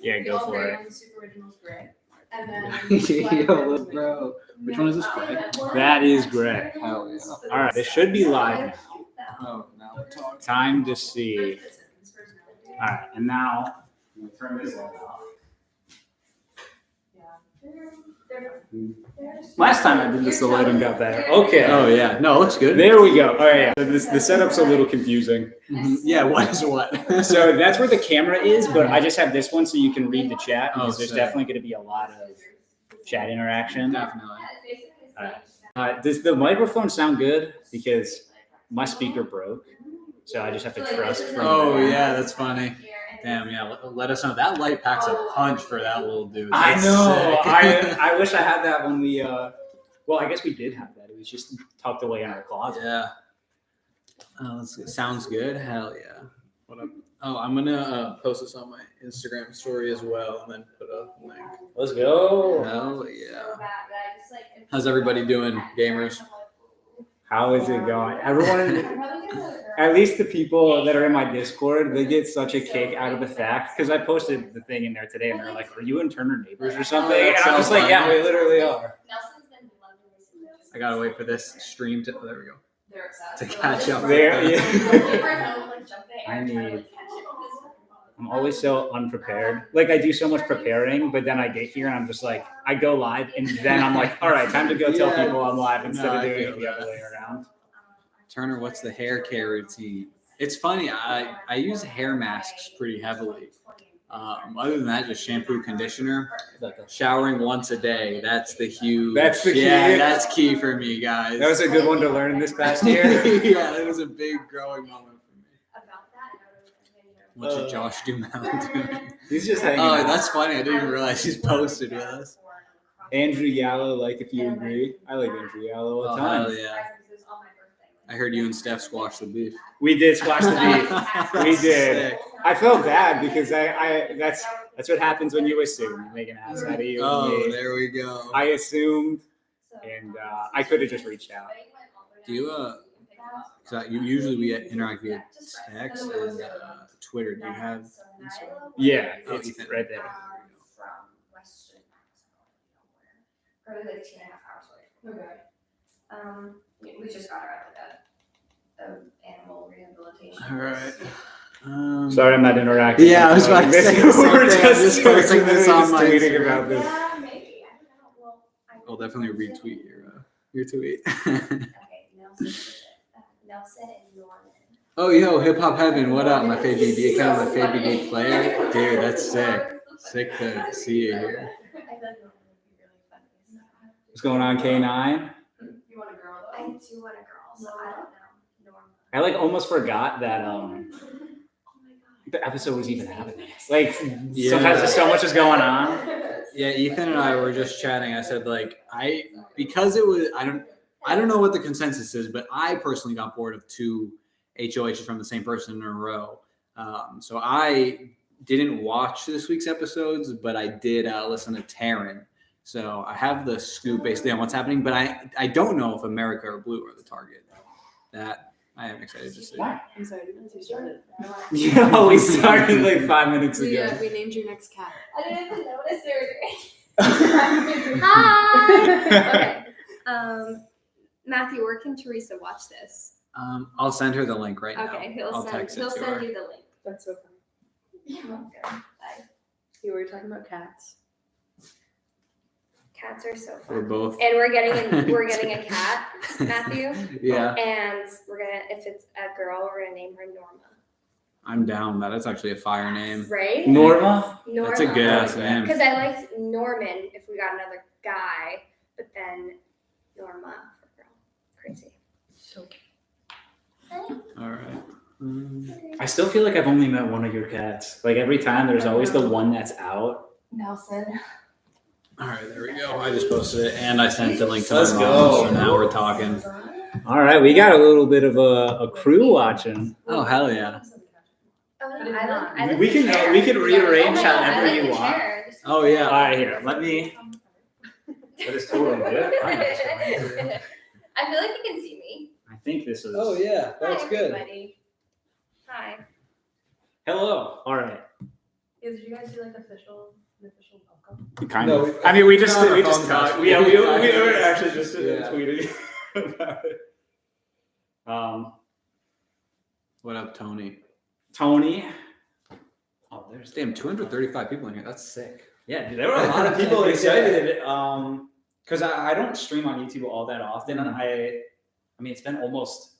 Yeah, go for it. The super original's gray. And then Yo, bro. Which one is this, gray? That is gray. Hell yeah. All right, this should be live now. Oh, now we're talking. Time to see. All right, and now I'm gonna turn this light off. Last time I did this, the lighting got better. Okay. Oh yeah. No, it looks good. There we go. All right, yeah. So the setup's a little confusing. Mm-hmm. Yeah. What is what? So that's where the camera is, but I just have this one so you can read the chat because there's sick. definitely going to be a lot of chat interaction. Definitely. All right. Does the microphone sound good? Because my speaker broke, so I just have to trust. Oh yeah, that's funny. Damn, yeah. Let us know. That light packs a punch for that little dude. I That's know. sick. I wish I had that when we. Well, I guess we did have that. It was just tucked away in our closet. Yeah. Sounds good. Hell yeah. What up? Oh, I'm gonna post this on my Instagram story as well, and then put a link. Let's go. Hell yeah. How's everybody doing, gamers? How is it going? Everyone, at least the people that are in my Discord, they get such a kick out of the fact, because I posted the thing in there today and they're like, are you in Turner Neighbors or something? And I'm just like, yeah, we literally are. I gotta wait for this stream to, there we go, to catch up. There, yeah. I'm always so unprepared. Like I do so much preparing, but then I get here and I'm just like, I go live and then I'm like, all right, time to go tell people I'm live instead of doing it the other way around. Turner, what's the hair care routine? It's funny. I use hair masks pretty heavily. Other than that, just shampoo, conditioner, showering once a day. That's the huge. That's the key. Yeah, that's key for me, guys. That was a good one to learn this past year. Yeah, that was a big growing moment for me. What should Josh do now? He's just hanging out. That's funny. I didn't even realize he's posted with us. Andrew Yallo, like if you agree. I like Andrew Yallo all the time. Hell yeah. I heard you and Steph squashed the beef. We did squash the beef. We did. Sick. I felt bad because I that's what happens when you assume. You make an ass out of you. Oh, there we go. I assumed, and I could have just reached out. Do you usually we interact via text and Twitter. Do you have Instagram? Yeah, it's right there. Probably like 2.5 hours away. We just got her out of animal rehabilitation. All right. Sorry, I'm not interacting. Yeah, I was about to say the same thing. I'm just posting this on my tweeting Instagram. about this. Yeah, maybe. I don't know. Well, I'll definitely retweet your tweet. Okay, Nelson and Norman. Oh, yo, Hip Hop Heaven, what up? My favorite BB account, my favorite BB player. Dude, that's sick. Sick to see you here. What's going on, K9? You want a girl though? I do want a girl, so I don't know. Norma. I like almost forgot that the episode was even happening. Like sometimes there's so much is going on. Yeah, Ethan and I were just chatting. I said because it was I don't know what the consensus is, but I personally got bored of 2 HOHs from the same person in a row. So I didn't watch this week's episodes, but I did listen to Taryn. So I have the scoop basically on what's happening, but I don't know if America or Blue are the target. That I am excited to see. I'm sorry, you started. Yeah, we started like 5 minutes ago. Yeah, we named your next cat. I didn't even notice they were Hi. Okay. Matthew, where can Teresa watch this? I'll send her the link right now. Okay, I'll text it he'll to send her. you the link. That's so funny. Yeah. Okay. Bye. You were talking about cats. Cats are so fun. We're both. And we're getting a cat, Matthew. Yeah. And if it's a girl, we're gonna name her Norma. I'm down. That is actually a fire name. Right? Norma? Norma. That's a good ass name. Because I liked Norman if we got another guy, but then Norma for girl. Crazy. So All right. I still feel like I've only met one of your cats. Like every time there's always the one that's out. Nelson. All right, there we go. I just posted it and I sent the link to Let's my go. mom, so now we're talking. All right, we got a little bit of a crew watching. Oh, hell yeah. Oh, no, I like We can rearrange however you want. Oh, yeah. All right, here. Let us totally do it. I feel like you can see me. I think this is. Oh, yeah. That's Hi, good. everybody. Hi. Hello. All right. Yeah, did you guys do like an official welcome? Kind No, of. I mean, we just on our talked. phone We calls. were actually just Yeah. tweeting about it. What up, Tony? Tony. Oh, there's Damn, 235 people in here. That's sick. Yeah, dude, there were a lot of people excited. Because I don't stream on YouTube all that often, and I mean, it's been almost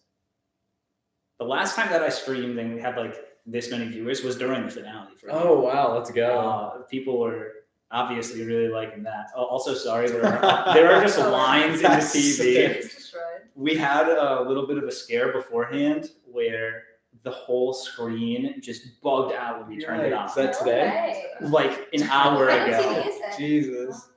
the last time that I streamed and we had like this many viewers was during the finale. For me. Oh wow, let's go. People were obviously really liking that. Oh, also, sorry, there are just lines in the TV. We had a little bit of a scare beforehand where the whole screen just bugged out when we turned it on. Is that today? Like an hour What ago. TV is it? Jesus.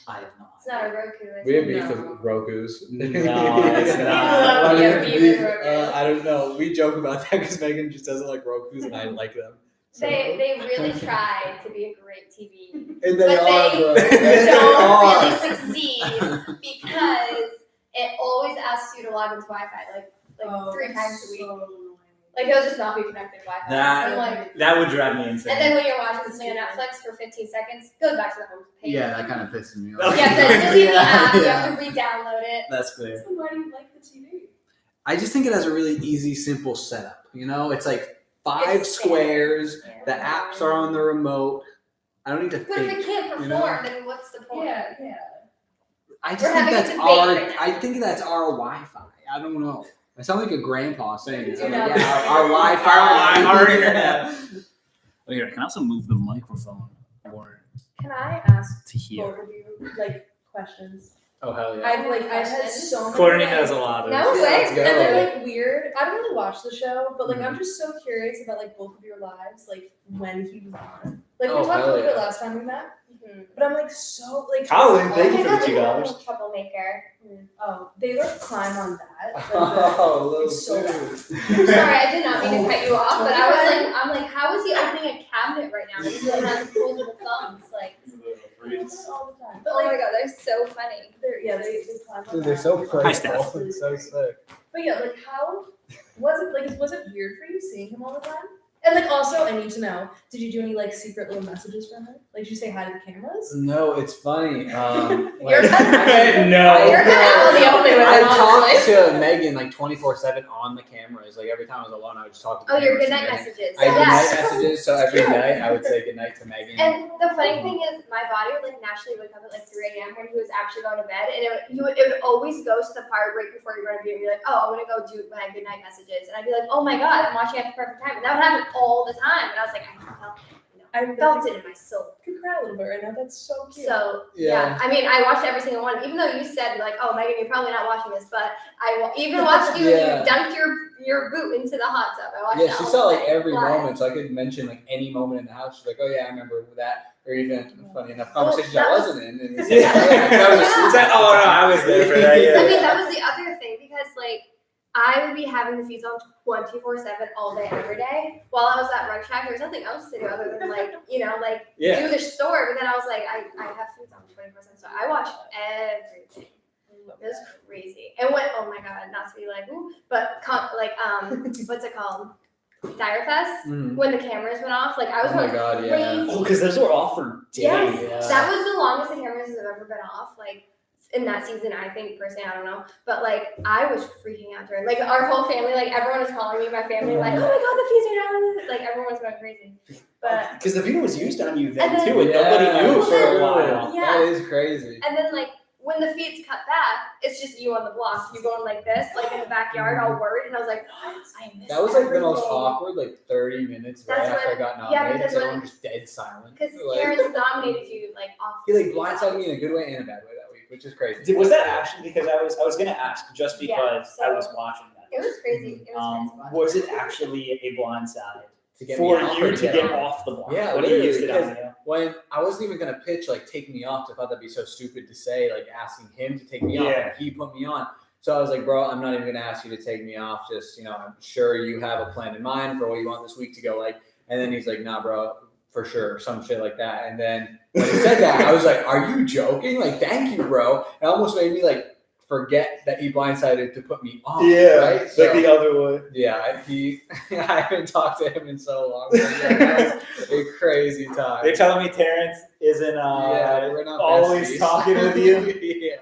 I have not. It's not a Roku, is We have it? beef with Roku's. No, it's not. We have beef with Roku's. I don't know. We joke about that because Megan just doesn't like Roku's and I like them. So. They really try to be a great TV, And they but are, bro. they don't are. really succeed because it always asks you to log into Wi-Fi like 3 times a week. Like it'll just not be connected to Wi-Fi. That- I'm like, That would drive me insane. and then when you're watching something on Netflix for 15 seconds, it goes back to the home page. Yeah, that kind of pisses me You off. have to delete the app. You Yeah. have to re-download it. That's fair. So why do you like the TV? I just think it has a really easy, simple setup. You know, it's like 5 It's squares. Yeah. The apps are on the remote. I don't need to But if think. it can't perform, you know? then what's the point? Yeah. I just We're think having a that's debate our. right now. I think that's our Wi-Fi. I don't know. I sound like a grandpa saying it. I'm Yeah. like, yeah, our Wi-Fi. Our internet. Oh, here, I can also move the microphone more Can I ask to here. both of you like questions? Oh hell yeah! I've had so many. Courtney like, has a lot of. No way. Let's go. And they're like weird. I don't really watch the show, but like Mhm. I'm just so curious about like both of your lives, like when he was on. Like Oh, we talked a hell little bit yeah. last time we met, Mhm. but I'm like so like Colin, thank you Oh for my the God, $2. I'm a troublemaker. Oh, they like climb on that. Oh, little It's so dude. I'm sorry, I did not mean to cut you off, but I was like, I'm like, how is he opening a cabinet right now? He's like has opposable thumbs, like. They do it all the time. Oh my god, they're so funny. They climb on Dude, that. they're so Hi, playful. Steph. It's so sick. But yeah, like how was it weird for you seeing him all the time? And like also I need to know, did you do any like secret little messages from him? Like did you say hi to the cameras? No, it's funny. You're No. You're kind of the only one, I honestly. talked to Megan like 24/7 on the cameras. Like every time I was alone, I would just talk to. Oh, the your cameras goodnight to Megan. messages. I had Yes. goodnight messages, so every night I would say goodnight to Megan. And the funny thing is, my body would like naturally wake up at like 3 a.m. when he was actually going to bed, and it would always go to the part right before you go to bed and be like, oh, I'm gonna go do my goodnight messages, and I'd be like, oh my god, I'm watching at the perfect time, and that would happen all the time, and I was like, I felt it in my soul. Could cry a little bit right now. That's so cute. So Yeah. I mean, I watched every single one, even though you said like, oh Megan, you're probably not watching this, but even watched you Yeah. when you dunked your boot into the hot tub. I watched Yeah, that she all saw the like way every live. moment, so I could mention like any moment in the house. She's like, "Oh yeah, I remember that," or even funny enough conversations that I was- wasn't in. And it's Yeah. that was Oh no, I was there for that. I Yeah. mean, that was the other thing because like I would be having the feeds on 24/7 all day, every day. While I was at Rec Shack, there was nothing else to do other than like, Yeah. do the store. But then I was like, I have feeds on 24/7, so I watched everything. It was crazy. And when, oh my god, not to be like, ooh, but what's it called? Dire Fest? Mhm. When the cameras went off, like I was Oh my going god, yeah. crazy. Oh, because those were all for days. Yes, Yeah. that was the longest the cameras have ever been off. Like in that season, I think personally, I don't know, but like I was freaking out during. Like our whole family, like everyone was calling me, my family, like, oh my god, the fees are down. Like everyone was going crazy. But Because the video was used on you then And then- too, and nobody knew for a Yeah. while. Yeah. That is crazy. and then like when the feeds cut back, it's just you on the block. You're going like this, like in the backyard, all worried, and I was like, I missed That was like the most everything. awkward, like 30 minutes right That's after what- I got yeah, nominated. because so when- everyone just dead silent. Because Like, Karen's nominated you like off. he like the blindsided feeds. me in a good way and a bad way that week, which is crazy. Was that actually because I was gonna ask just Yeah, because so- I was watching that. It was crazy. It was crazy. Was it actually a blindside To get for me off you or to get on? off the block? Yeah, what do you use it literally, on? You know? When I wasn't even gonna pitch like take me off, 'cause I thought that'd be so stupid to say, like asking him to take me off, Yeah. and he put me on. So I was like, bro, I'm not even gonna ask you to take me off. Just I'm sure you have a plan in mind for what you want this week to go like. And then he's like, nah, bro, for sure, some shit like that. And then when he said that, I was like, are you joking? Like, thank you, bro. It almost made me like forget that he blindsided to put me on. Yeah, right? like So, the other one. yeah, I haven't talked to him in so long. But yeah, that was a crazy time. They're telling me Terrence isn't we're not always besties. talking with you. Yeah.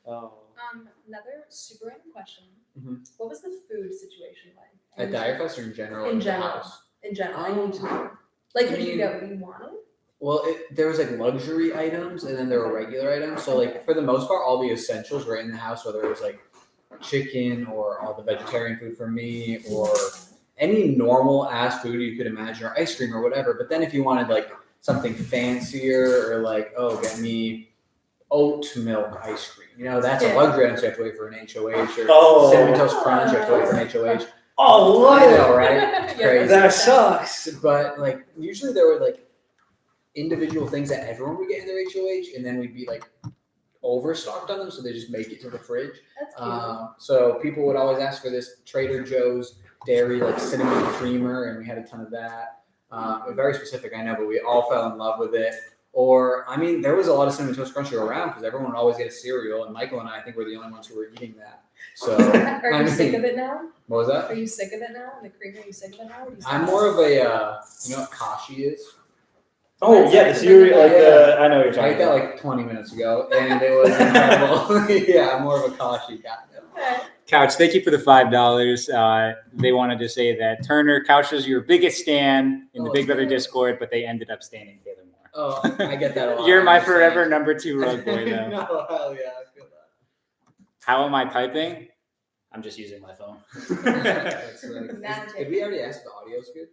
Oh. Another super random question. Mhm. What was the food situation like? At Direfest or in general? In the general. house? In general, I need to know. Like, I did you mean- get what you wanted? Well, there was like luxury items and then there were regular items. So like for the most part, all the essentials were in the house, whether it was like chicken or all the vegetarian food for me or any normal ass food you could imagine or ice cream or whatever. But then if you wanted like something fancier or like, oh, get me oat milk ice cream, you know, that's a luxury item, so you have to wait for an HOH or Cinnamon Toast Crunch, you have to wait for an HOH. Oh, I what? know, right? Yeah, Crazy. That sucks. But like usually there were like individual things that everyone would get in their HOH, and then we'd be like overstocked on them, so they just make it to the fridge. That's cute. So people would always ask for this Trader Joe's dairy like cinnamon creamer, and we had a ton of that. Very specific, I know, but we all fell in love with it. Or I mean, there was a lot of Cinnamon Toast Crunch around because everyone would always get a cereal, and Michael and I think were the only ones who were eating that. So Are I you sick mean- of it now? what was that? Are you sick of it now? The creamer, are you sick of it now? Or do you I'm still- more of a you know what kashi is? Oh yeah, the cereal. Like I know what you're I talking ate that about. like 20 minutes ago, and it was incredible. Yeah, I'm more of a kashi guy. Okay. Couch, thank you for the $5. They wanted to say that Turner, Couch was your biggest stan in the Oh, Big Brother yeah. Discord, but they ended up standing Taylor more. Oh, I get that a lot. You're I my understand. forever number 2 rug boy, though. No, hell yeah, I feel that. How am I typing? I'm just using my phone. That's like- Magic. Did we already ask if the audio's good?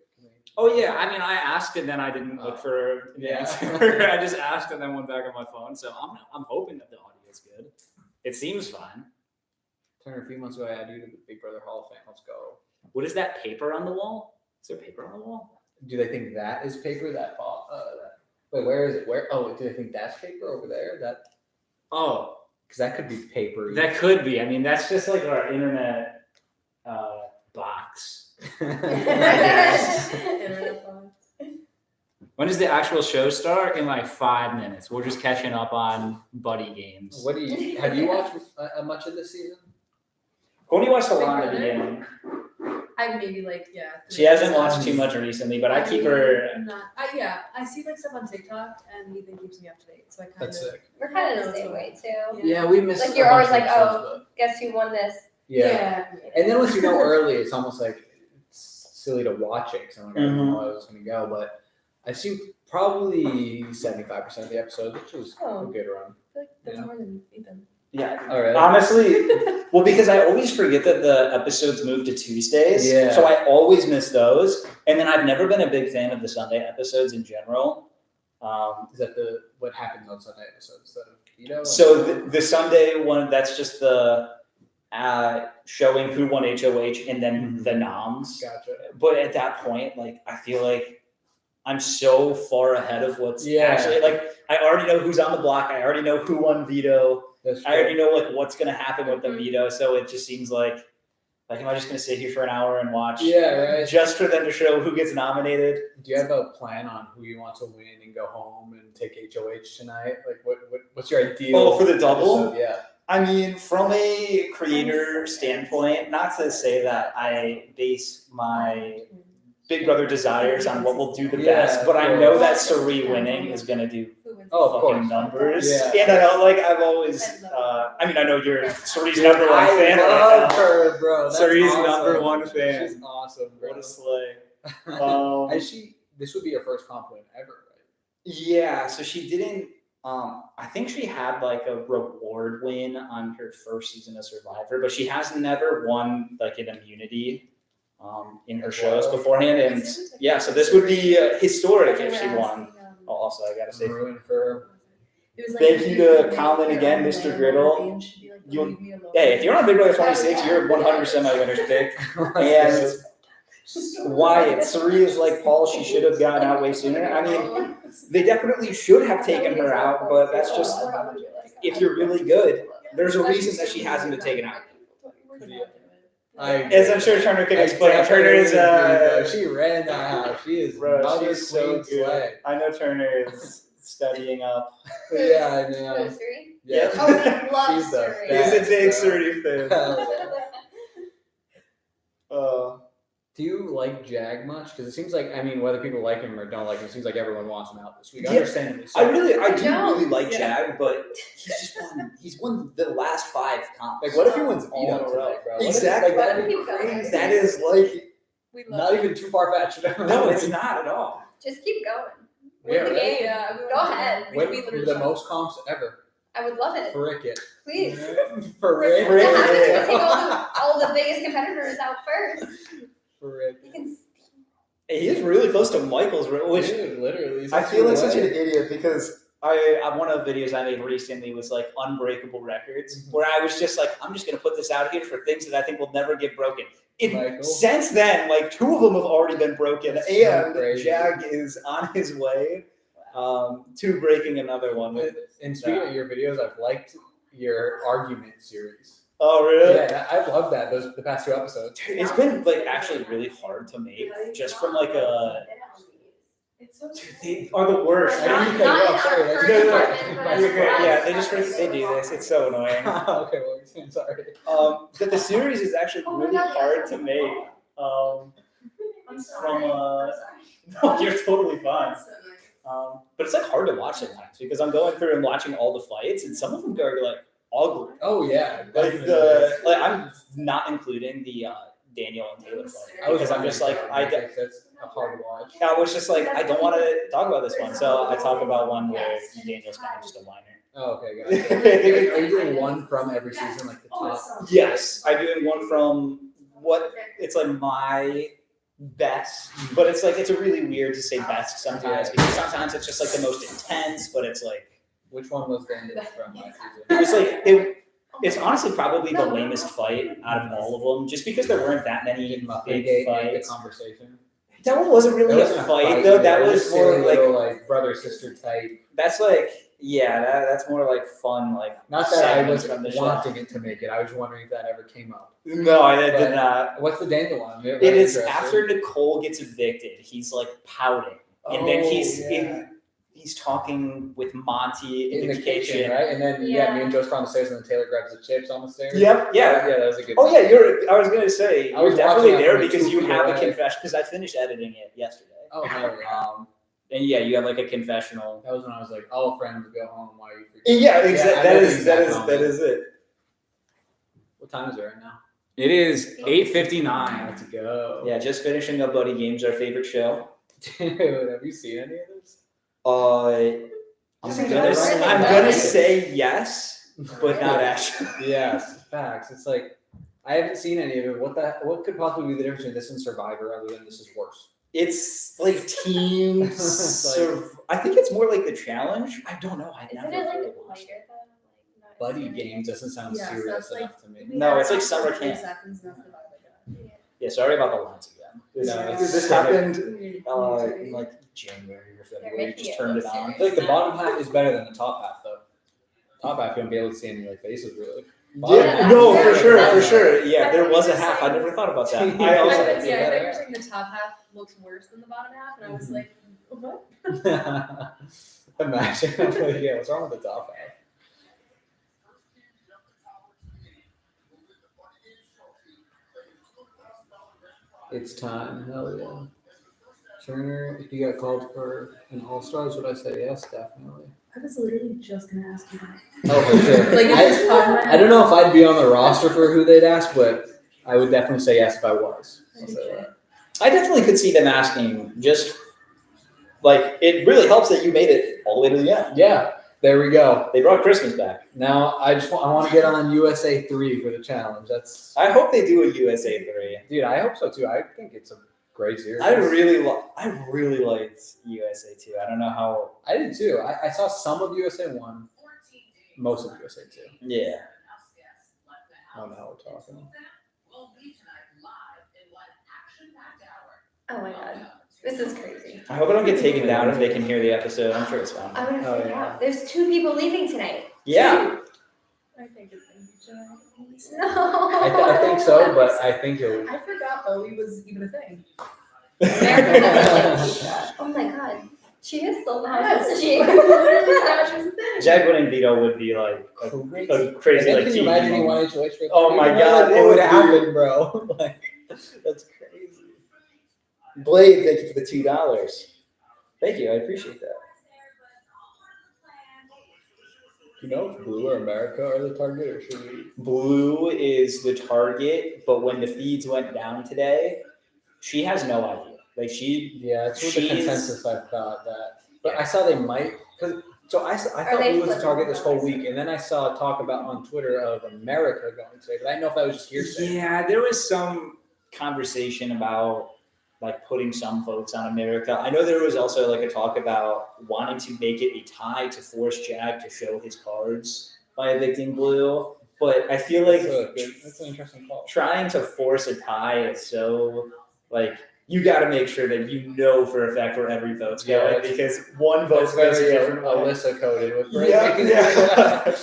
Oh yeah, I mean, I asked and then I didn't look for the Yeah. answer. I just asked and then went back on my phone. So I'm hoping that the audio is good. It seems fine. Turner, a few months ago, I had you to the Big Brother Hall of Fame. Let's go. What is that paper on the wall? Is there paper on the wall? Do they think that is paper? Wait, where is it? Where? Oh, do they think that's paper over there? That Oh, because that could be paper. that could be. I mean, that's just like our internet box. Internet box. When does the actual show start? In like 5 minutes. We're just catching up on buddy games. What do you have you watched much of this season? Courtney watched a Big lot at the Brother? beginning. I maybe like She hasn't watched too much recently, but I keep her. I see like stuff on TikTok, and Ethan keeps me up to date. So I kind That's of. sick. We're kind of the same way too. Yeah, we missed. Like, a you're bunch always of like, episodes, oh. but- Guess who won this? Yeah. And then once you know early, it's almost like it's silly to watch it because I'm like, I didn't know how it was going to go. But I've seen probably 75% of the episodes, which is a good run. I feel like that's Yeah. more than Ethan. Yeah. All right. Honestly, well, because I always forget that the episodes move to Tuesdays. Yeah. So I always miss those. And then I've never been a big fan of the Sunday episodes in general. Is that what happens on Sunday episodes? So the Sunday one, that's just the showing who won HOH and then Mhm. the noms. Gotcha. But at that point, like, I feel like I'm so far ahead of what's Yeah. actually, like, I already know who's on the block. I already know who won veto. That's I already know like what's gonna happen with the veto, so it just seems like am I just gonna sit here for an hour and watch? Yeah, right. Just for them to show who gets nominated. Do you have a plan on who you want to win and go home and take HOH tonight? Like, what's your ideal? Oh, for the double? episode? Yeah. I mean, from a creator standpoint, not to say that I base my Big Brother desires on what will do the Yeah, best, but of I know that course. Suri winning is gonna do Oh, of fucking course. numbers. Yeah. And I know, like, I've always, I mean, I know you're Suri's number one I fan right love now. her, bro. That's Suri's awesome. number one fan. She's awesome, bro. What a slay. This would be her first comp win ever, right? Yeah, so she didn't. I think she had like a reward win on her first season of Survivor, but she has never won like an immunity in her shows beforehand. And yeah, so this would be historic if she won. Oh, also, I gotta say, Ruin for her. Thank you to Colin again, Mr. Griddle. Hey, if you're on Big Brother 26, you're 100% my winner's pick. And Wyatt, Suri is like Paul. She should have gotten out way sooner. I mean, they definitely should have taken her out, but that's just if you're really good. There's a reason that she hasn't been taken out. As I'm sure Turner can explain. Turner is she ran that house. She is bro, mother she's so queen good. slay. I know Turner is studying up. Yeah, I know. Grocery. Yeah. Oh, we love She's the Surrey. best. He's a big Surrey fan. Do you like Jag much? Because it seems like, I mean, whether people like him or don't like him, it seems like everyone wants him out this week. Yeah. Understandably so. I do don't. really like Yeah. Jag, but he's won the last 5 comps. Like, what if he wins All in Vito a today, row. bro? What if- Exactly. like, that'd be What if he crazy. That is like, We love Not it. even too far fetched. no, it's not at all. Just keep going. Yeah, Win the right. game. Yeah, we Go want to- ahead. we Win could be the most comps ever. I would love it. Frick it. Please. Frick We're Frick happy it. to take all the biggest competitors out first. Frick. You can He is really close to Michael's, which Dude, literally. he's I feel like such an away. idiot because one of the videos I made recently was like unbreakable records, where I was just like, I'm just gonna put this out here for things that I think will never get broken. Michael? Since then, like 2 of them have already been broken, That's so and crazy. Jag is on his way to breaking another one. And speaking of your videos, I've liked your argument series. Oh really? Yeah, I love that. The past 2 episodes. It's been like actually really hard to make, just from like a. It's so Dude, they are the worst. I didn't Not cut you in off, sorry, our that's- current No, no, department, but You're good. as Yeah, well they just as they do this. It's so annoying. Okay, well, I'm sorry. But the series is actually Oh my really God, hard yeah. to make. I'm From sorry. no, you're totally fine. But it's like hard to watch sometimes because I'm going through and watching all the fights, and some of them are like ugly. Oh yeah, Like definitely. I'm not including the Daniel and Taylor fight I was because I'm just like that's a hard watch. I was just like I don't want to talk about this one, so I talk about one where Daniel's kind of just a whiner. Oh, okay, gotcha. Are you doing one from every season, like the top? Yes, I'm doing one from what it's like my best, but it's like it's a really weird to say best sometimes because sometimes it's just like the most intense, but it's like Which one was Daniel from last it season? was like it's honestly probably the lamest fight out of all of them, just because there weren't that many Did Muffin big Gate make fights. the conversation? That one wasn't really That a wasn't fight though. That either. It was more silly like little, brother sister type. that's like that's more like fun like Not that I segments was from the show. wanting it to make it. I was wondering if that ever came up. No, I did But- not. What's the Daniel one? It is after Nicole gets evicted. He's like pouting, and then he's talking with Monty in the kitchen, right? And then Yeah. me and Joe's on the stairs, and then Taylor grabs the chips on the stairs. Yep. Yeah. Yeah, that was a good. Oh yeah, I was gonna say I was you're definitely watching that there from, like, because 2 you feet have a away. confession. Because I finished editing it yesterday. Oh hell yeah! And yeah, you have like a confessional. That was when I was like, "Oh, friends, go home. Why are you freaking?" Yeah, I exactly. know That the is exact moment. it. What time is it right now? It is 8:59. Let's go. Yeah, just finishing up Buddy Games, our favorite show. Dude, have you seen any of this? I'm Really gonna say yes, but not actually. Yes, facts. It's like I haven't seen any of it. What could possibly be the difference between this and Survivor, other than this is worse? It's like teams. It's like- I think it's more like the challenge. I don't know. I Isn't never it like really watched later though? Like, not Buddy serious? games doesn't sound Yes, serious that's like- enough to me. No, it's like summer camp. Seconds, not the vibe I got. Yeah, sorry about the lines again. No, it's- This happened Really in like January or February. making Just it turned look it on. I feel like the bottom half is better than the top half, though. Top half, you won't be able to see any of their faces, really. Yeah, no, for Yeah. sure, for sure. Yeah, I there think was a it's half. the I same. never thought about that. Yeah. I I also thought Yeah. you were saying the top half looks worse than the bottom half, and I was like, what? Imagine. I'm like, yeah, what's wrong with the top half? It's time. Hell yeah. Turner, if you got called for an All-Stars, would I say yes? Definitely. I was literally just gonna ask you that. Oh, for sure. Like, it just popped in my I don't know if I'd be on the roster for who they'd ask, but I would definitely say yes if I was. I'll say that. I definitely could see them asking just like it really helps that you made it all the way to the end. Yeah, there we go. They brought Christmas back. Now I want to get on USA 3 for the challenge. That's I hope they do a USA 3. dude. I hope so too. I think it's a great series. I really liked USA 2. I don't know how. I did too. I saw some of USA 1, most of USA 2. Yeah. I don't know how we're talking. Oh my god, this is crazy. I hope I don't get taken down if they can hear the episode. I'm sure it's fine. I'm gonna Oh, freak yeah. out. There's 2 people leaving tonight. Yeah. I think it's gonna be Joe. No. I think so, but I think it'll. I forgot Bowie was even a thing. Oh my god. She has sold the house, Yes, hasn't she? literally crashes the thing. Jag winning veto would be like a crazy And like then can you TV imagine you moment. wanted to Oh my like, God, what it would would be- happen, bro? Like, that's crazy. Blade, thank you for the $2. Thank you, I appreciate that. You know if Blue or America are the target, or should we? Blue is the target, but when the feeds went down today, she has no idea. Like Yeah, it's with the She is- consensus I've got that. But I saw they might, because so I thought they Blue was the flipping target this whole the week, and then I saw talk about on Twitter of America going today, but I didn't know if that was just hearsay. Yeah, there was some conversation about like putting some votes on America. I know there was also like a talk about wanting to make it a tie to force Jag to show his cards by evicting Blue. But I feel like That's an interesting call. trying to force a tie is so like you got to make sure that you know for a fact where every vote's going Yeah, because one vote That's goes a very different way. Alyssa coded with Yeah.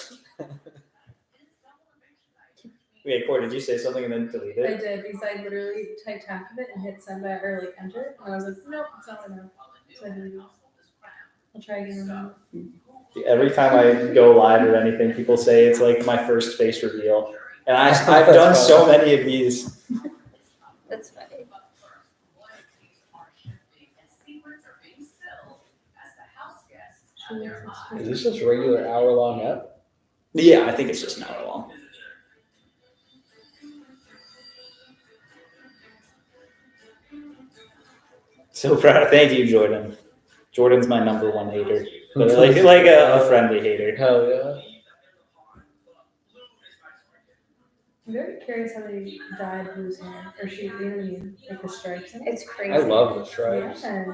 Wait, Court, did you say something and then delete I it? did because I literally typed half of it and hit send back or like enter, and I was like, nope, it's not enough. So I deleted it. I'll try again in a minute. Every time I go live or anything, people say it's like my first face reveal, and I've That's done funny. so many of these. That's funny. Is this just regular hour-long ep? Yeah, I think it's just an hour long. So proud. Thank you, Jordan. Jordan's my number one hater, but like a friendly hater. Hell yeah. I'm very curious how they dyed Blue's hair, or she, you know what I mean, like the stripes in it. It's crazy. I love the stripes. Yeah.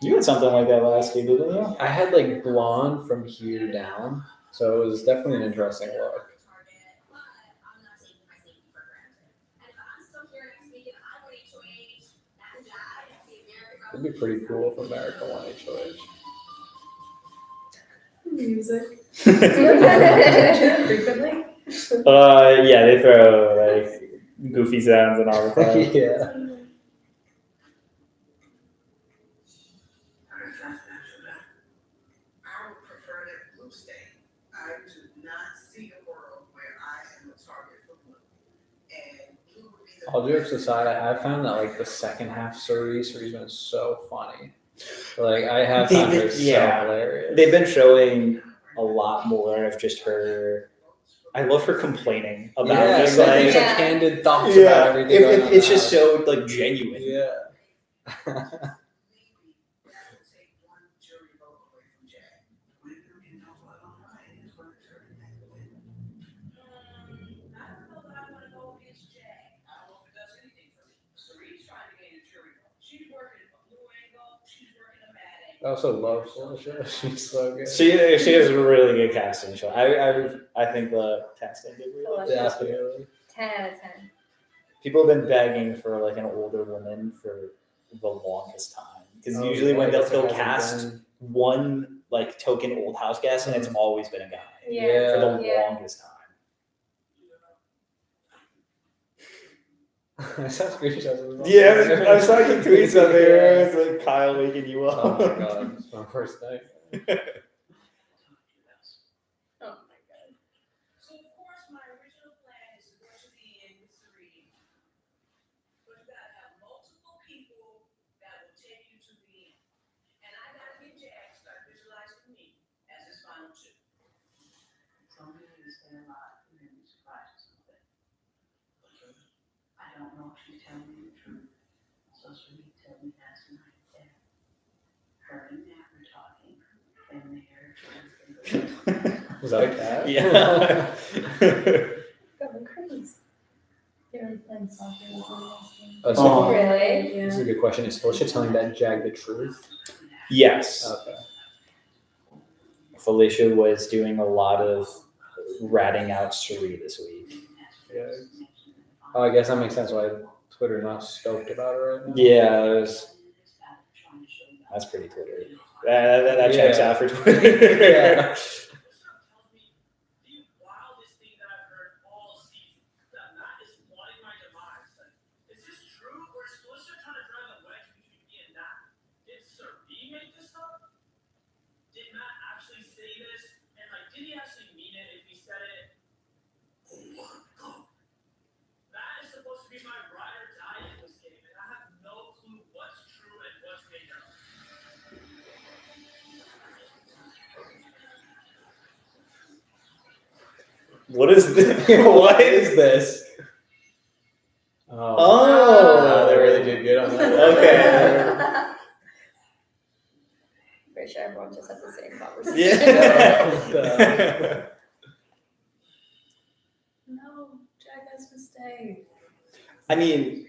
You had something like that last year, didn't you? I had like blonde from here down, so it was definitely an interesting look. It'd be pretty cool if America won HOH. Music. Yeah, Frequently. they throw like goofy sounds and all the time. Yeah. I would prefer that Blue stay. I do not see a world where I am a target for Blue. And Blue would be the All jokes aside, I found that like the second half Surrey's been so funny. Like I have found her so Yeah. hilarious. They've been showing a lot more of just her. I love her complaining about yeah, just exactly. like Just, Yeah. candid thoughts yeah, about everything. going on in it's the just house. so like genuine. Yeah. that will take one jury vote away from Jack. When you know what I'm right is what a jury may win. I don't know that I want to go against Jack. I don't know if it does anything for me. Cerise trying to gain a jury vote. She's working a blue angle. She's working a mad I angle. also love Felicia. She's so good. She has a really good casting show. I think the casting did really well. Definitely. 10 out of 10. People have been begging for like an older woman for the longest time because Oh, usually yeah, when I guess it they'll hasn't cast been- one like token old house guest and it's always been a guy Yeah. for the Yeah. longest time. I saw screenshots of it. Yeah, I saw your tweets on there. It was like Kyle waking you up. Oh my god, it's my first night. Oh my god. So of course my original plan is to go to the end with Cerise. But you gotta have multiple people that will take you to the end. And I gotta get Jack to start visualizing me as his final two. So I'm going to stay alive and then be surprised or something. I don't know if she's telling me the truth. So Cerise told me last night that her and Matt were talking and they're Was that a cat? Yeah. Going crazy. They were playing soccer with me yesterday. Oh, so Oh. Really? this is Yeah. a good question. Is Felicia telling that Jag the truth? Yes, Okay. Felicia was doing a lot of ratting out Suri this week. Yeah. Oh, I guess that makes sense why Twitter's not stoked about it right now. Yeah, that's pretty Twitter. That checks Yeah. out for Twitter. Yeah. What is this? What is this? Oh, they really did good on that. Okay. Pretty sure everyone just had the same conversation. Yeah. No, Jack has to stay. I mean,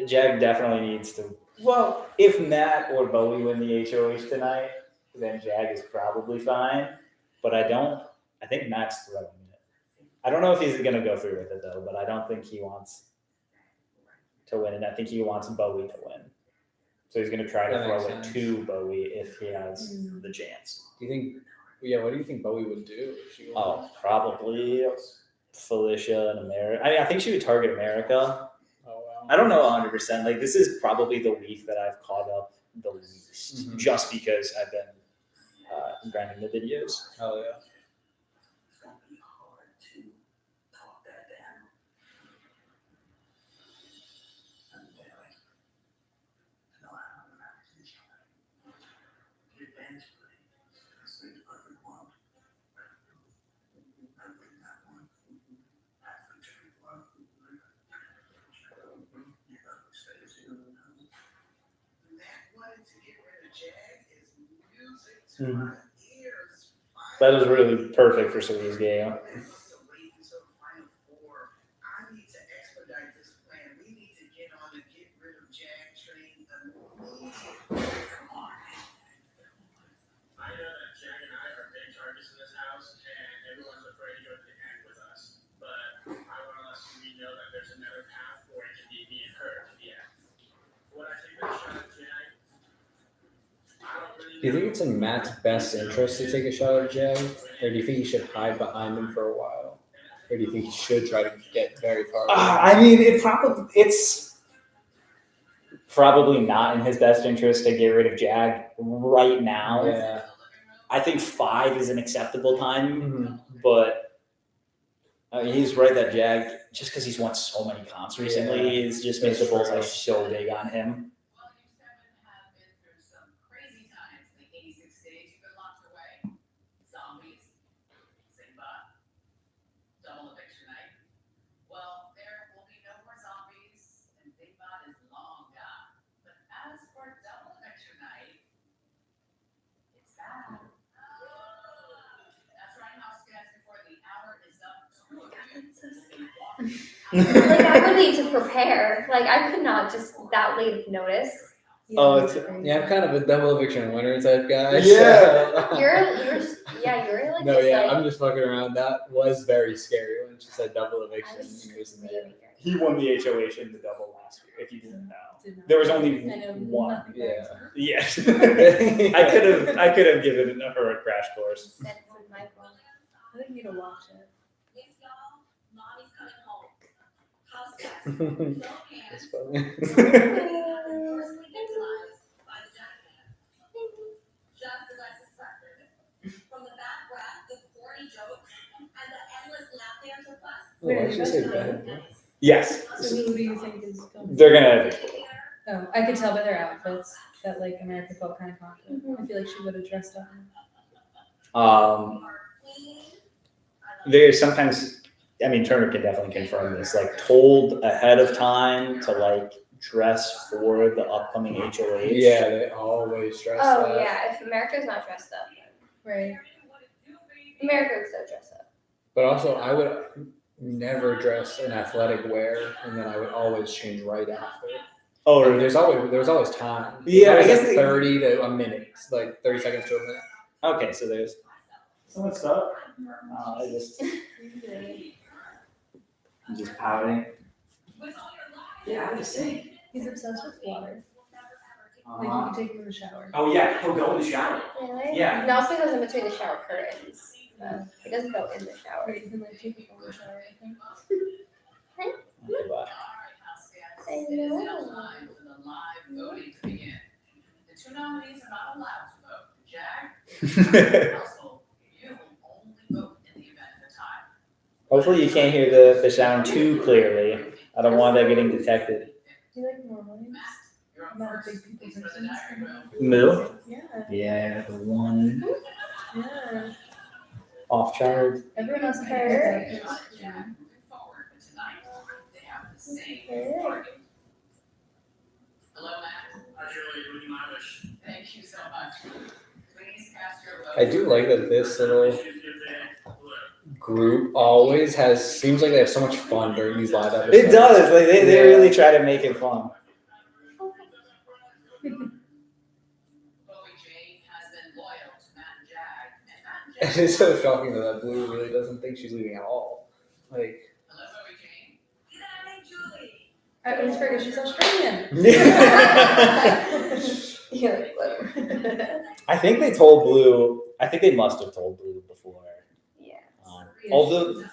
Jag definitely needs to. Well, if Matt or Bowie win the HOH tonight, then Jag is probably fine. But I think Matt's throwing it. I don't know if he's going to go through with it though, but I don't think he wants to win, and I think he wants Bowie to win. So he's going to try to That throw makes it sense. to Bowie if he has the chance. Do you think? Yeah. What do you think Bowie would do if she won? Oh, probably Felicia and America. I mean, I think she would target America. Oh wow. I don't know 100%. Like, this is probably the week that I've caught up the least, Mhm. just because I've been grinding the videos. Hell yeah. Mhm. That is really perfect for Sylvia's game. I know that Jack and I are big targets in this house, and everyone's afraid to go to the end with us. But I want to let Sylvie know that there's another path for it to be me and her to the end. When I take that shot at Jack, I don't really Do you think it's in Matt's best interest to take a shot at Jag, or do you think he should hide behind him for a while, or do you think he should try to get very far away? I mean, it's probably not in his best interest to get rid of Jag right now. Yeah. I think 5 is an acceptable time, Mhm. but I mean, he's right that Jag, just because he's won so many comps recently, Yeah, is just made the that's Bulls true. like so big on him. Well, you 7 have been through some crazy times. The 86 days you've been locked away. Zombies. Simba. Double eviction night. Well, there will be no more zombies, and Simba is long gone. But as for double eviction night, it's bad. That's right, house guests, before the hour is up. Like I would need to prepare. Like I could not just that late of notice. Oh, that's it's- crazy. Yeah, I'm kind of a double eviction winner type guy. Yeah. so- You're like No, this, yeah, like, I'm just fucking around. That was very scary when she said double eviction. I was It was screaming. He won the HOH in the double last year, if you didn't know. Did not- There was only I know one. nothing Yeah. about it. Yes. very I could have given her a crash course. Sent from my phone. I think you need to watch it. Yes, y'all. Mommy's coming home. House guests. It's funny. Just as I suspected. From the bad breath, the corny jokes, and the endless lap dance requests. Oh, I should say bad. Yes. So who do you think is going? They're gonna have Oh, I could tell by their outfits that like America felt kind of confident. I feel like she would have dressed up. There's sometimes, I mean, Turner can definitely confirm this, like told ahead of time to like dress for the upcoming HOH. Yeah, they always stress Oh that. yeah, if America's not dressed up, Right. America would still dress up. But also, I would never dress in athletic wear, and then I would always change right after. Oh, Or there was always time. Yeah, I Always guess like 30 to a minute, like 30 seconds to a minute. okay, so there's. So what's up? I just pouting. Yeah, I'm just saying. He's obsessed with water. Like you can take him in the shower. Oh yeah, he'll go in the shower. Really? Yeah. And also goes in between the shower curtains. He doesn't go in the shower. Or you can like take him in the shower. I think. Okay, bye. I know. Time for the live voting to begin. The 2 nominees are not allowed to vote. Jack, household, you will only vote in the event of a tie. Hopefully you can't hear the sound too clearly. I don't want that getting detected. Do you like normally? I'm not a big people person. Moo? Yeah. Yeah, the one. Yeah. off chart. Everyone else is her. Hello, Matt. Hi, Julie. Reading my wish. Thank you so much. Please cast your vote. I do like that this little group always seems like they have so much fun during these live episodes. It does. Like they Yeah. really try to make it fun. Chloe Jane has been loyal to Matt and Jag, and Matt and Jag. It's so shocking that Blue really doesn't think she's leaving at all. Like, Hello, Chloe Jane. Good night, Julie. I always forget she's Australian. Yeah, like, whatever. I think they told Blue. I think they must have told Blue before. Yeah. Although,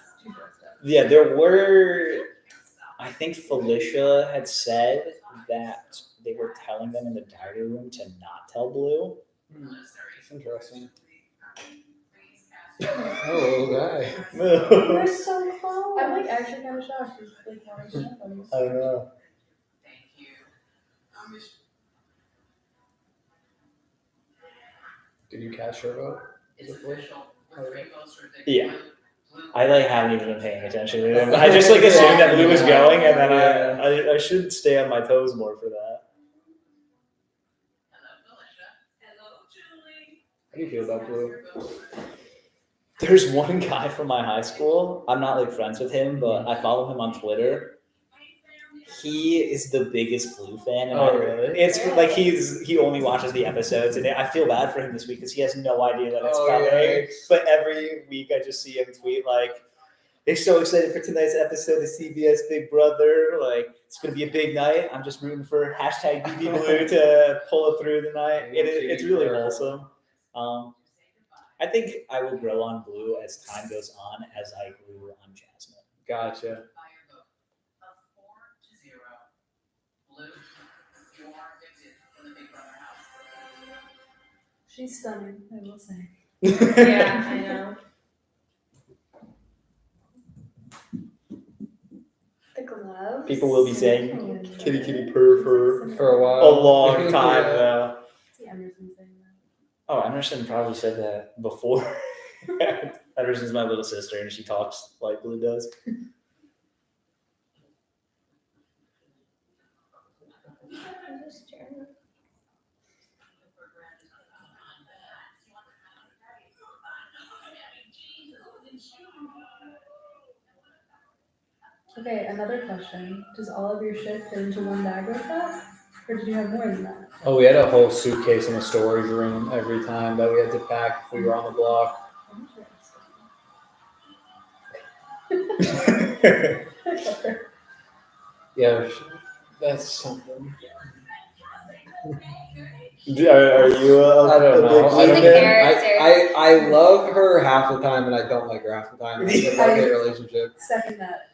yeah, there were. I think Felicia had said that they were telling them in the diary room to not tell Blue. it's interesting. Oh, guy. We're so close. I'm like actually kind of shocked. She's like wanting to jump on us. I don't know. Thank you. Did you cast your vote? It's official. With 3 votes for Vic. Yeah. Blue. I haven't even been paying attention to them. I just assumed that Blue was going, and then I should stay on my toes more for that. Hello, Felicia. Hello, Julie. How do you feel about Blue? There's one guy from my high school. I'm not friends with him, but I follow him on Twitter. He is the biggest Blue fan. Oh, really? It's like he only watches the episodes, and I feel bad for him this week because he has no idea that it's coming. Yikes. But every week I just see him tweet they're so excited for tonight's episode of CBS Big Brother. It's gonna be a big night. I'm just rooting for hashtag BB Blue to pull it through tonight. It's really wholesome. I think I will grow on Blue as time goes on, as I grew on Jasmine. Gotcha. Blue, you are evicted from the Big Brother house. She's stunning, I will say. Yeah, I know. The gloves. People will be saying kitty kitty purr For a a while. long time Yeah. now. See Emerson saying that. Oh, Emerson probably said that before. Emerson's my little sister, and she talks like Blue does. Okay, another question. Does all of your shit fit into one bag like that? Or did you have more than that? Oh, we had a whole suitcase in the storage room every time that we had to pack if we were on the block. Yeah, that's something. Are you? I don't know. big I don't Blue He's a fan? character. I love her half the time and I don't like her half the time. It's a love-hate relationship. Second that.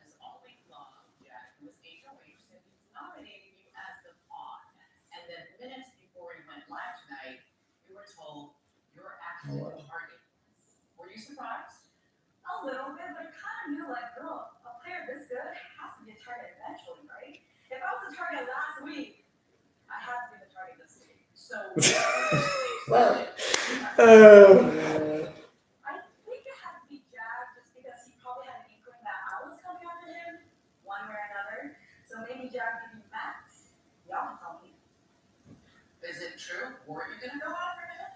Were you surprised? A little bit, but kind of knew, girl, a player this good has to be a target eventually, right? If I was a target last week, I had to be the target this week. So, Well, I think it had to be Jag just because he probably had an inkling that I was coming after him, one way or another. So maybe Jag gave you Max. Y'all can tell me. Is it true? Were you gonna go after him?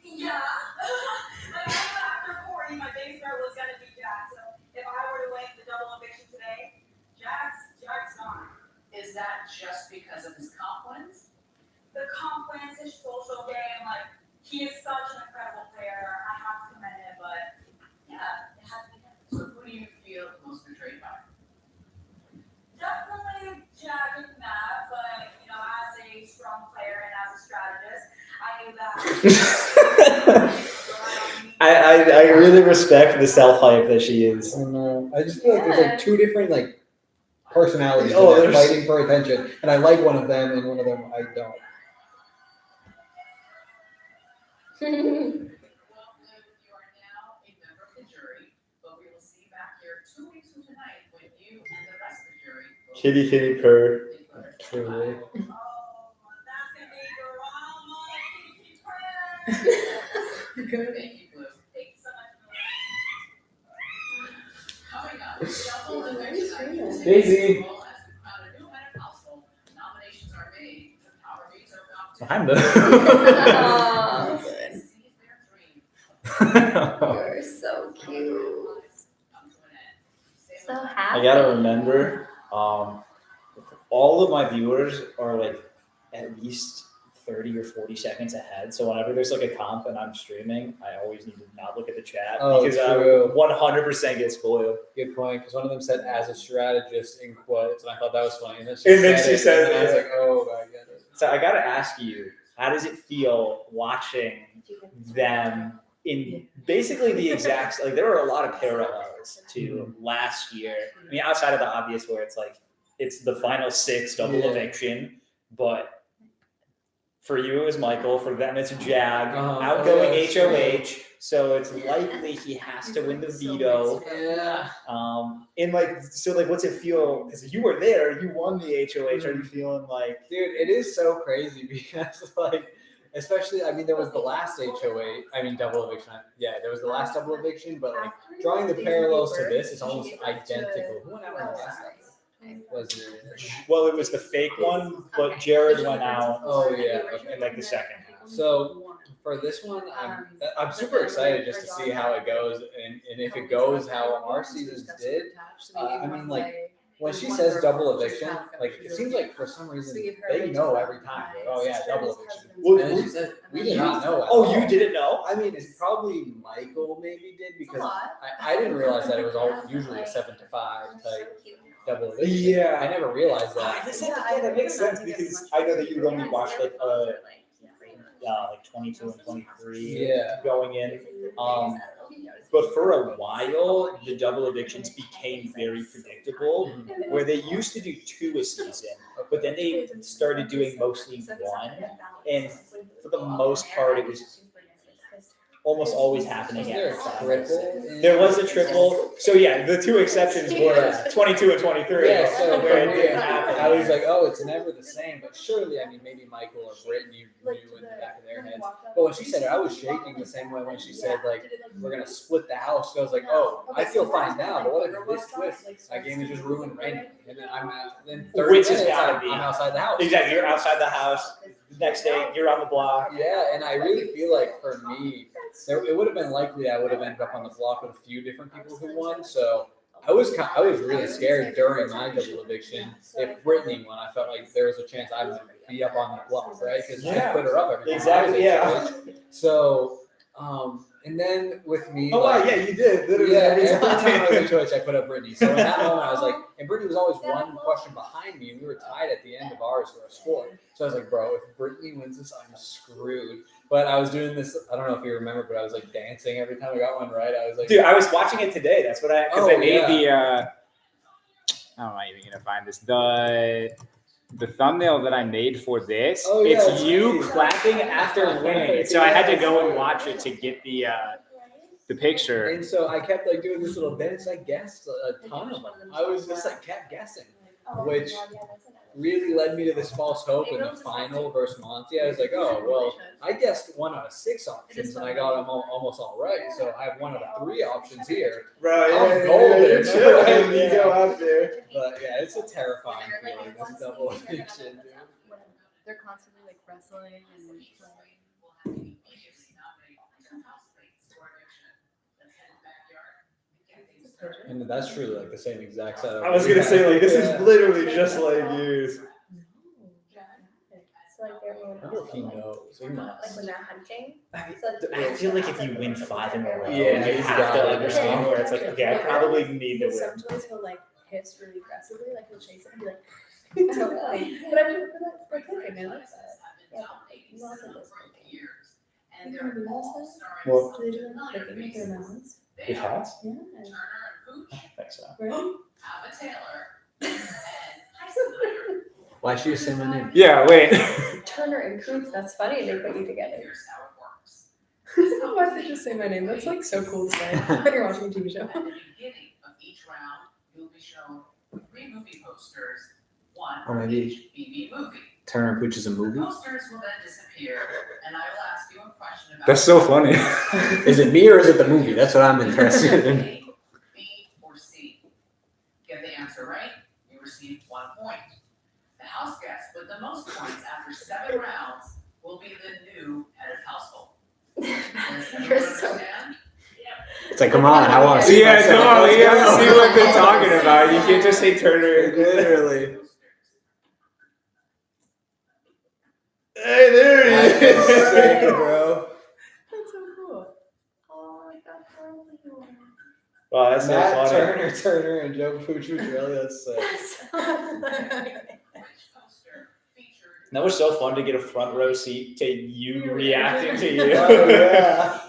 Yeah. Like I went after Courtney, my base bet was gonna be Jag. So if I were to win the double eviction today, Jag's gone. Is that just because of his comp wins? The comp wins, his social game, he is such an incredible player. I have to commend him, but yeah, it has to be him. So who do you feel most betrayed by? Definitely Jag and Matt, but as a strong player and as a strategist, I knew that. I really respect the self hype that she is. I just feel like there's two different personalities Oh, that are there's- fighting for attention, and I like one of them, and one of them I don't. Well, Blue, you are now a member of the jury, but we will see you back here 2 weeks from tonight when you and the rest of the jury will Kitty kitty purr. Truly. Oh, that's gonna be drama. good. Thank you, Blue. Thank you so much, Blue. Daisy. I'm the. You're so cute. So happy. I gotta remember, all of my viewers are like at least 30 or 40 seconds ahead. So whenever there's like a comp and I'm streaming, I always need to not look at the chat Oh, because true. I 100% get spoiled. Good point, because one of them said "as a strategist" in quotes, and I thought that was funny. And then She said and I was it. like, "Oh, I get it." So I gotta ask you, how does it feel watching them in basically the exact, like there were a lot of parallels to last year. I mean, outside of the obvious where it's like, it's the final 6 double Yeah. eviction, but for you it was Michael, for them it's Jag, Uh-huh. outgoing Oh, yeah, HOH, so it's likely he has to win the veto. Yeah. And like, so like, what's it feel? Because you were there, you won the HOH. Are you feeling like, Dude, it is so crazy because like, especially, I mean, there was the last HOA, I mean, double eviction. Yeah, there was the last double eviction, but like drawing the parallels to this is almost identical. Who went out in the last one? Was it? well, it was the fake one, but Jared went out Oh yeah. in like the second. So for this one, I'm super excited just to see how it goes, and if it goes how our seasons did. I mean, like, when she says double eviction, like it seems like for some reason they know every time. Like, oh yeah, double eviction. Well, And then she said we did not know. At Oh, all. you didn't know? I mean, it's probably Michael maybe did because I didn't realize that it was all usually a 7 to 5 type double eviction. Yeah. I never realized I that. just that makes sense because I know that you would only watch like 22 and 23 Yeah. going in. But for a while, the double evictions became very predictable, where they used to do 2 a season, but then they started doing mostly 1, and for the most part, it was almost always happening Was there at a 5. triple? There was a triple. So yeah, the 2 exceptions were 22 and 23. Yeah, so where it for me, didn't happen. I was like, oh, it's never the same. But surely, I mean, maybe Michael or Brittany knew in the back of their heads. But when she said it, I was shaking the same way when she said, like, we're going to split the house. So I was like, oh, I feel fine now. But what if this twist, my game is just ruined randomly? And then I'm out, then 30 Which has minutes, gotta be. I'm outside the house. Exactly, you're outside the house. Next day, you're on the block. Yeah, and I really feel like for me, it would have been likely I would have ended up on the block with a few different people who won. So I was really scared during my double eviction. If Brittany won, I felt like there was a chance I would be up on the block, right? Because I put her up every time. Exactly, yeah. So, and then with me, Oh, wow, yeah, you did. Literally yeah, every every time. time I was in church, I put up Brittany. So in that moment, I was like, and Brittany was always one question behind me, and we were tied at the end of ours for a score. So I was like, bro, if Brittany wins this, I'm screwed. But I was doing this, I don't know if you remember, but I was like dancing every time I got one right. I was like, Dude, I was watching it today. That's what because Oh, I made yeah. the. How am I even gonna find this? The thumbnail that I made for this. Oh, yeah, it's that's you right. clapping after winning. So I had to go and watch it to get the picture. and so I kept like doing this little dance. I guessed a ton of them. I was just like kept guessing, which really led me to this false hope in the final versus Monty. I was like, oh, well, I guessed 1 out of 6 options and I got them almost all right. So I have 1 out of 3 options here. Bro, I'm golden. You go out there. But yeah, it's a terrifying feeling. This double eviction, dude. They're constantly like wrestling and And that's true, like the same exact setup. I was gonna say like this is literally just like yours. So like they're I wonder if he knows. He like must. when they're hunting. I feel like if you win 5 in a row, Yeah, you he's have got to it. understand where it's like, okay, I probably need to win. sometimes he'll like hiss really aggressively, like he'll chase it and be like, but I mean, for cooking, I like that. Yeah, you also does cooking. You never realized that? Well, Do they do that cooking with their mouths? it has? Yeah. I think so. Right? Why should you say my name? Yeah, wait. Turner and Coots, that's funny, they put you together. Why did they just say my name? That's like so cool to say when you're watching a TV show. At the beginning of each round, you'll be shown 3 movie posters, 1 Or for maybe each BB movie. Turner and Pooch is a movie? Posters will then disappear, and I will ask you a question about That's so funny. Is it me or is it the movie? That's what I'm interested in. B or C. the most points after 7 rounds will be the new head of household. Does everyone You're so- understand? It's like, come on, I want to see Yeah, myself. no, Let's you have to go. see what they're talking about. You can't just say Turner. Literally. Hey, there That's sick, bro. That's so cool. Oh my god, how Wow, that's so Matt funny. Turner, and Joe Pucciarelli. That's sick. That was so fun to get a front row seat to you reacting to you. Oh yeah.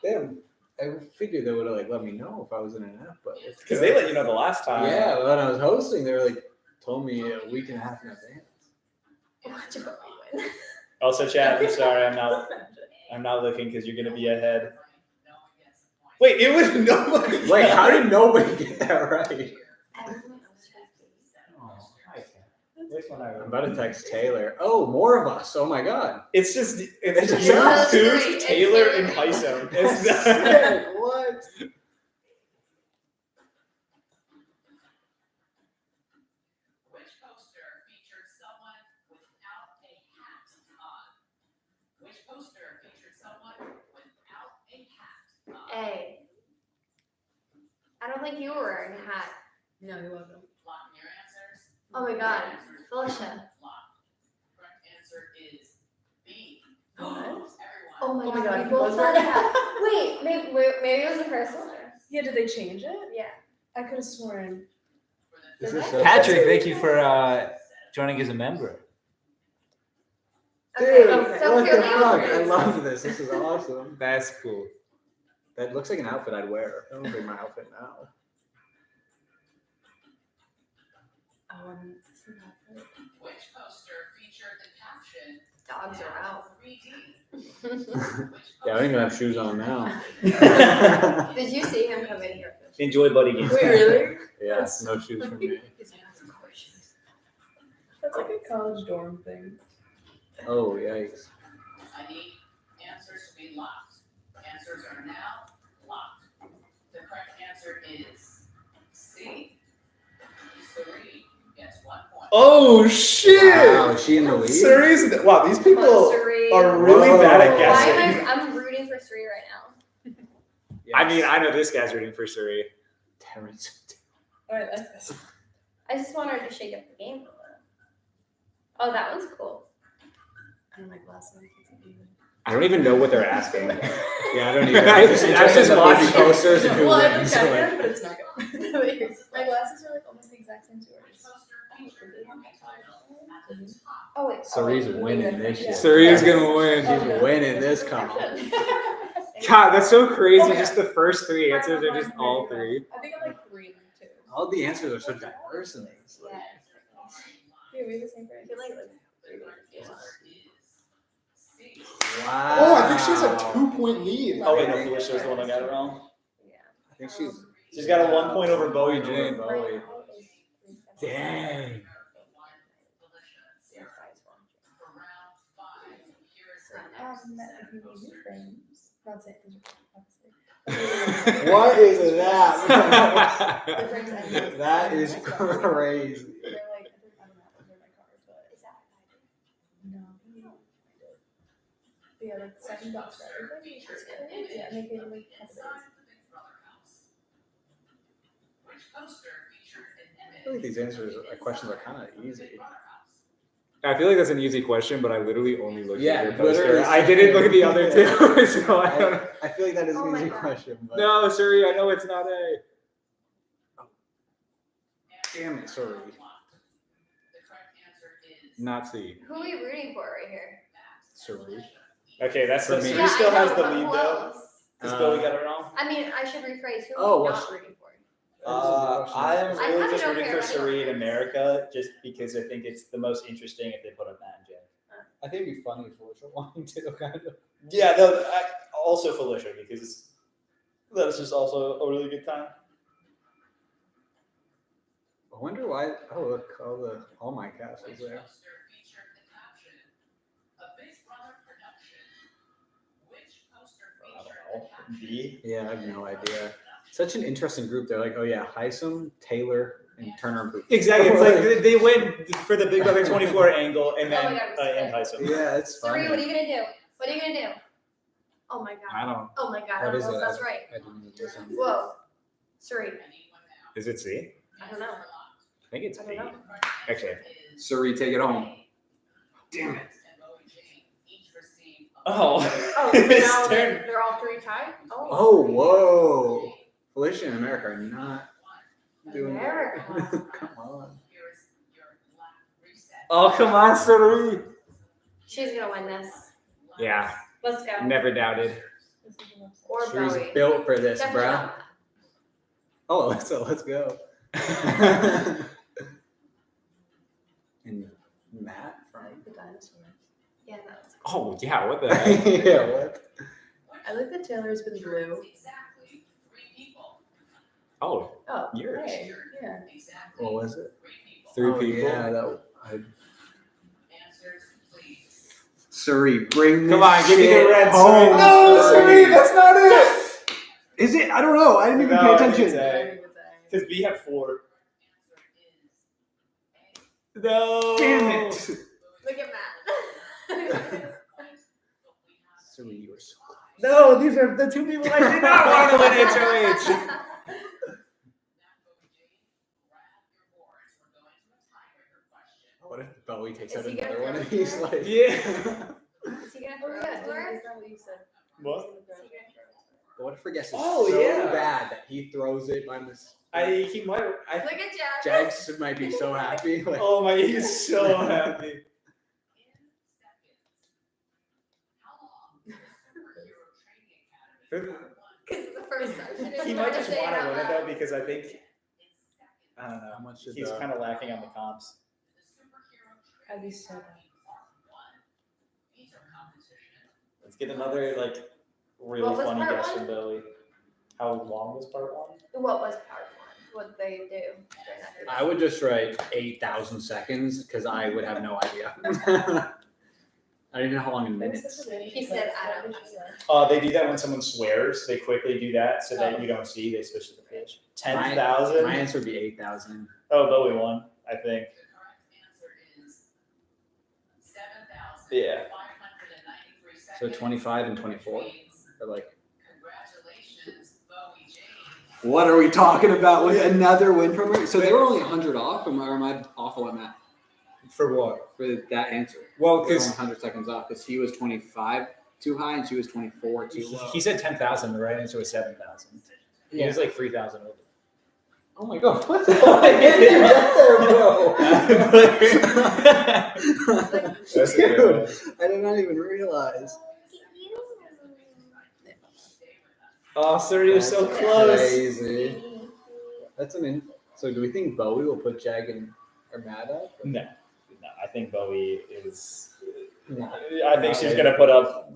Damn. I figured they would have like let me know if I was in an app, but it's Because they let you know the last time. Yeah, when I was hosting, they were like told me a week and a half in advance. Watch it win. Also, chat. I'm sorry, I'm not looking because you're gonna be ahead. Wait, it was nobody. Wait, how did nobody get that right? Which one I I'm about to text Taylor. Oh, more of us. Oh my god. It's just It's it's just you, us Coos, three. Taylor, It's and three. Hysom. That's It's sick. What? Which poster featured someone without a hat on? Which poster featured someone without a hat on? A. I don't think you were wearing a hat. No, he wasn't. Locking your answers. Oh my god, Answers Felicia. locked. Correct answer is B. What? Everyone. Oh my Oh my god, God, we he both was had a wearing- hat. Wait, maybe it was the first one. Yeah, did they change it? Yeah. I could have sworn. This is so Patrick, thank you for joining as a member. Dude, Okay. So what the clearly fuck? it I was- love this. This is awesome. That's cool. That looks like an outfit I'd wear. That would be my outfit now. Which poster featured the caption Dogs are out. 3D? Yeah, I don't even have shoes on now. Did you see him come in here? Enjoy buddy games. Wait, really? Yeah, no shoes for me. That's like a college dorm thing. Oh, yikes. I need answers to be locked. Answers are now locked. The correct answer is C. Suri gets 1 point. Oh shit! Wow, is she in the lead? Suri's wow, these people Suri. are really Whoa. bad at Why guessing. I'm rooting for Suri right now. I mean, I know this guy's rooting for Suri. Terrence. Alright, like this. I just want her to shake up the game a little. Oh, that one's cool. I don't like last one. I don't even know what they're asking. Yeah, I don't even. I I'm just interested in the watched baby posters and who Well, I wins. think I Like, can, but it's not good. My glasses are like almost the exact same as yours. Oh wait. Suri's winning this Yeah. shit. Suri's gonna win. She's winning this comp. God, that's so crazy. Okay. Just the first three answers are just all three. I think I'm like 3 and 2. All the answers are so diverse in this. Yeah. Yeah, we have the same grade. I feel like Wow. Oh, I think she's a 2-point lead. Oh wait, no, Felicia was the one that got it wrong. I think she's. She's got a 1 point over Bowie Over Jane. Bowie. Dang. Not saying What is that? obviously. That is crazy. They're like, I don't know, they're my cars, but no. Yeah, like $7 for everything. Yeah, and they paid like a couple days. I feel like these answers, questions are kind of easy. I feel like that's an easy question, but I literally only looked Yeah, at your poster. literally I didn't look at the other two, so I don't. I feel like that is Oh an my easy God. question, but No, Suri, I know it's not A. damn it, sorry. Not C. Who are we rooting for right here? Sorry. Okay, that's For the me. Suri Yeah, still I know, has the but lead who though. else? Does Bowie got it wrong? I mean, I should rephrase. Who Oh, are we well, not rooting for? I'm I really kinda just don't rooting care for about Suri in anyone. America, just because I think it's the most interesting if they put up Matt and Jay. I think it'd be funny if Felicia won too, kind of. Yeah, no, also Felicia because that is just also a really good time. I wonder why. Oh, look, all my cast is there. I don't know. B. Yeah, I have no idea. Such an interesting group. They're like, oh yeah, Hysom, Taylor, and Turner and Pooch. Exactly. It's like they went for the Big Brother 24 angle and then Oh my God, entice him. Yeah, it's funny. Suri, what are you gonna do? What are you gonna do? Oh my I God. don't. Oh my God. I What don't is know it? if that's right. I didn't even listen. Whoa. Suri. Is it C? I don't know. I think it's I B. don't know. Actually, Suri, take it home. Damn it. Oh. Oh, His now turn. they're all three tied? Oh, whoa. Felicia and America are not doing America. Come on. Oh, come on, Suri. She's gonna win this. yeah, Let's go. never doubted. Or Suri's Bowie. built for this, Definitely bro. not. Oh, let's go. And Matt from. The dinosaurs. Yeah, that's. Oh yeah, what the heck? Yeah, what? I like that Taylor's been blue. Oh, Oh, yours. hey, yeah. What was it? Three Oh, people. Yeah, Suri, bring Come this on, give me the shit red home. Suri. No, Suri, that's not it. Is it? I don't know. I didn't even No, pay I attention. didn't say. Because we have 4. No. Damn it. Look at Matt. Suri, you were so close. No, these are the 2 people I did not want to win HOH. What if Bowie takes Is out he gonna another one throw of it these? to Like, Yeah. Is he gonna Oh throw yeah, it to her? is that what you said? What? what if Forgets is Oh, so yeah. bad that he throws it by mistake? He might. Look at Jack. Jags might be so happy. Like, Oh my, he's so happy. Because it's the first time. She didn't He know might to just say want to out win it loud. though because I think I don't know. how much should He's kind of lacking on the comps. I'd be so Let's get another like really What was funny part guess one? from Billy. How long was part 1? What was part 1? What they do? during that period? I would just write 8,000 seconds because I would have no idea. I don't even know how long in minutes. He said, I don't know. They do that when someone swears. They quickly do that so that you don't see. They switch to the fish. My 10,000. answer would be 8,000. Oh, Bowie won. I think. Yeah. So 25 and 24 are like. What are we talking about? With another win from her? So they were only 100 off, or am I awful at math? For what? For that answer. Well, They were because 100 seconds off because he was 25 too high and she was 24 too low. he said 10,000. The right answer was 7,000. He was like 3,000 over. Oh my god, what the hell? I didn't even get there, bro. That's a good one. I did not even realize. Oh, Suri was so That's close. Crazy. That's so do we think Bowie will put Jag and or Matt up? No, I think Bowie is. No. I think she's gonna put up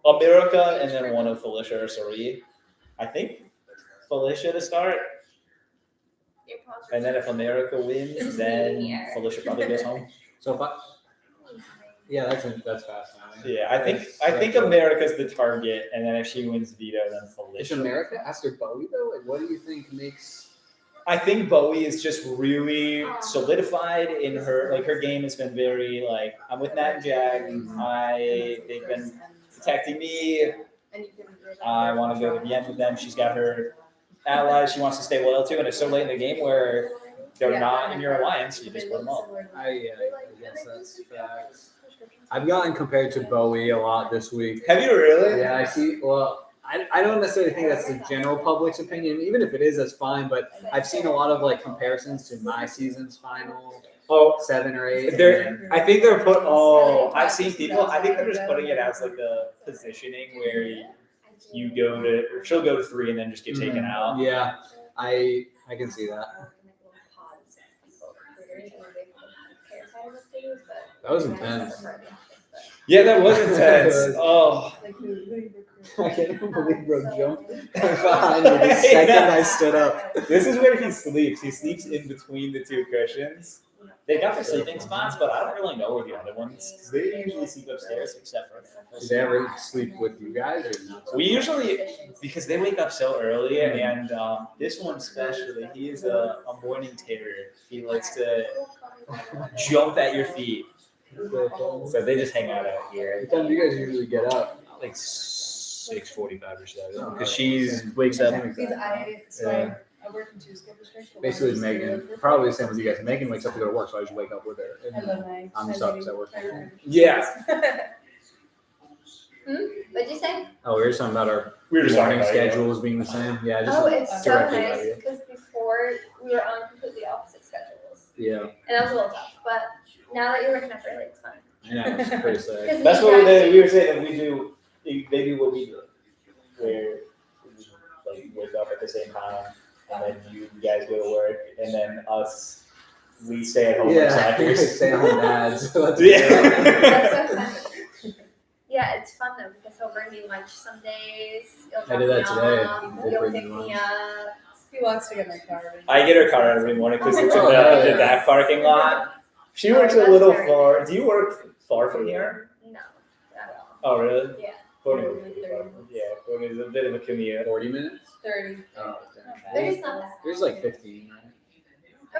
America and then one of Felicia or Suri. I think Felicia to start, Your pause and then if America wins, This is then linear. Felicia probably goes home. So if yeah, that's fascinating. Yeah, I think America's the target, and then if she wins veto, then Is Felicia. America after Bowie though? Like, what do you think makes? I think Bowie is just really solidified in her game has been very like I'm with Matt and Jag. They've been protecting me. And you can I want to go to the end with them. She's got her allies she wants to stay loyal to, and it's so late in the game where they're not in your alliance, you just put them up. I guess that's facts. I've gotten compared to Bowie a lot this week. Have you really? Yeah, I see. Well, I don't necessarily think that's the general public's opinion. Even if it is, that's fine. But I've seen a lot of like comparisons to my season's final Oh, 7 or 8. I think they're put. Oh, I've seen people. I think they're just putting it as like a positioning where you go to, or she'll go to 3 and then just get taken out. Yeah, I can see that. That was intense. Yeah, that was intense. Oh, like who you I can't even believe bro jumped behind me the second I stood up. this is where he sleeps. He sleeps in between the 2 cushions. They got their sleeping spots, but I don't really know where the other ones. Because they usually sleep upstairs, except for. Do they ever sleep with you guys or not? We usually, because they wake up so early, and this one especially, he is a morning terrier. He likes to jump at your feet. So they just hang out here. What time do you guys usually get up? Like 6:45 or so. Because she wakes up. I work in two school districts. but Basically, one is Megan, zero. probably the same with you guys. Megan wakes up to go to work, so I just wake up with her. And then I'm just up because I work from home. Yeah. What'd you say? Oh, we were just talking about our We were just talking morning about it. schedules being the same. Yeah, just Oh, it's so directly nice about you. because before we were on completely opposite schedules, Yeah, and that was a little tough. But now that you're waking up early, it's fun. I know, it's pretty sick. 'Cause That's me what driving- we were saying that we do. They do what we do, where we like wake up at the same time, and then you guys go to work, and then us, we stay at home with Yeah, slackers. stay home dads. Yeah. That's so funny. Yeah, it's fun though because he'll bring me lunch some days. He'll I did that drop today. me off, They He'll bring pick you me lunch. up. He wants to get my car. I get her car every morning because it's in Oh, hell the yeah. back parking lot. She Oh, works a that's little very far. nice. Do you work far from here? No, not at all. Oh, really? Yeah. Courtney works pretty far. Yeah, Courtney's a bit of a commute. 40 minutes? 30. Oh, They're just not that there's like 15, right?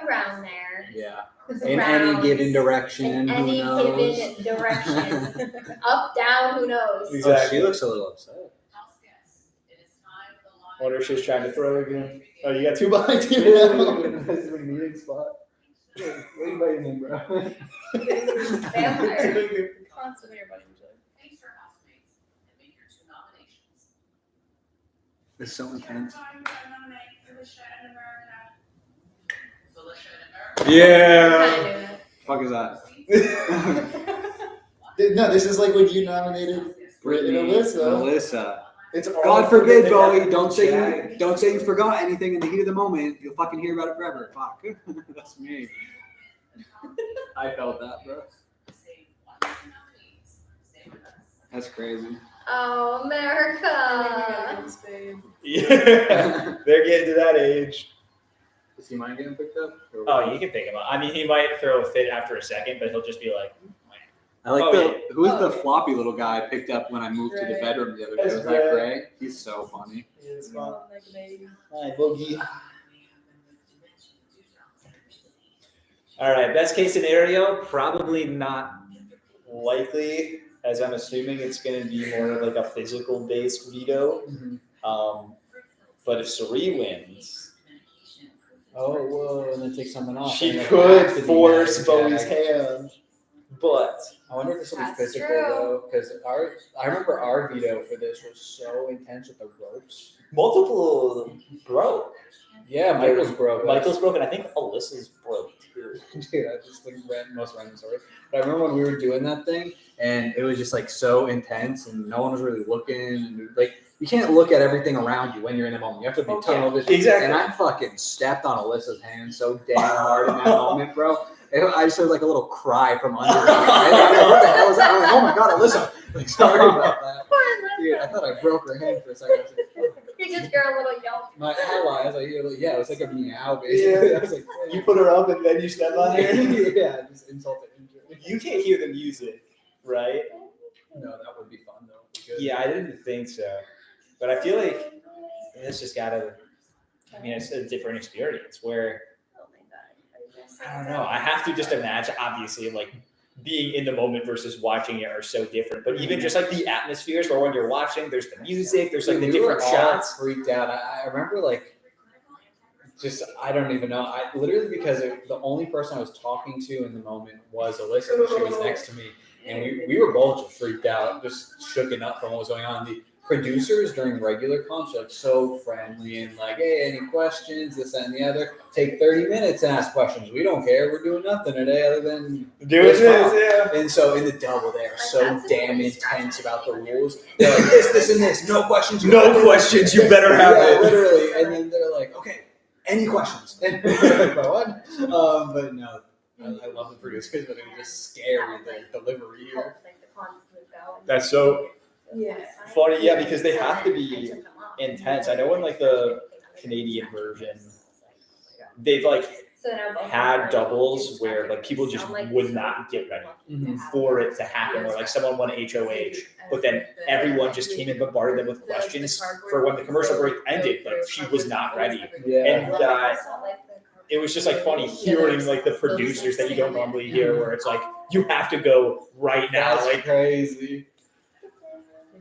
around there. Yeah. Just In around. any given direction, In who any knows? given direction. Up, down, who knows? Oh, she looks a little upset. I wonder if she's trying to throw again. Oh, you got two behind This you. is a meeting spot. What are you waiting, bro? Vampire. Constantly your buddy usually. It's so intense. Yeah. Fuck is that? No, this is like when you nominated Brittany and Alyssa. Alyssa. It's all God forbid, they Bowie. got Don't say Jack. you don't say you forgot anything in the heat of the moment. You'll fucking hear about it forever. Fuck. That's me. I felt that, bro. That's crazy. Oh, America. Yeah. They're getting to that age. Is he mind getting picked up? Or Oh, you can pick him up. I mean, he might throw a fit after a second, but he'll just be like, I like Oh, who's the floppy little guy I picked up when I moved to the Gray. bedroom the other day? That's Was that Gray. Gray? He's so funny. Hi, Boogie. All right, best case scenario, probably not likely, as I'm assuming it's going to be more of like a physical based veto. But if Sari wins, Oh, whoa, and then take someone off. she And then could have to be force mad, Bowie's Jack. hand. But I wonder if this will be That's physical true. though, because I remember our veto for this was so intense with the ropes. multiple broke. Yeah, Michael's broke. Michael's broken. I think Alyssa's broke too. Dude, I just think most random story. But I remember when we were doing that thing, and it was just like so intense, and no one was really looking, and like you can't look at everything around you when you're in the moment. You have to be tunnel vision. Exactly. And I fucking stepped on Alyssa's hand so damn hard in that moment, bro. I just heard like a little cry from under me. I was like, what the hell is that? I'm like, oh my god, Alyssa. Like, sorry about that. Poor Dude, I thought I broke her hand for a second. I was like, You just hear a little yelp. my ally, I was like, yeah, it was like a meow, basically. Yeah. I was like, You put her up and then you step on her. yeah, just insulted injury. You can't hear the music, right? No, that would be fun though. if we could. Yeah, I didn't think so. But I feel like it's just gotta, I mean, it's a different experience where, Oh my god. I don't know, I have to just imagine, obviously, like being in the moment versus watching it are so different. But even just like the atmospheres where when you're watching, there's the music, there's like the We different were all shots. freaked out. I remember like, just I don't even know. I literally because the only person I was talking to in the moment was Alyssa. And she was next to me, and we were both just freaked out, just shooken up from what was going on. The producers during regular comps are like so friendly and like, hey, any questions? This, that, and the other. Take 30 minutes and ask questions. We don't care. We're doing nothing today other than Doing this, yeah. And so in the double, they are Like, so that's damn really intense strange. about the rules. They're like this, and this. No questions. You No better- questions, you better have Yeah, it. literally. And then they're like, okay, any questions? And we're like, what? But no, I love the producers, but it was just scary the delivery Hope, here. like, the cons move out. That's so Yeah. funny, yeah, because they have to I be took them off. intense. I know in like the Canadian version, they've like So now both had are doubles just where after like people this. just I'm, like, would so not get ready Mhm. for it to happen, or like someone won HOH, but then everyone just came and bombarded them with questions for when the commercial break ended. Like she was not ready. Yeah. And it was just like funny hearing like the producers that you don't normally hear, where it's like you have to go right now. That's Like crazy.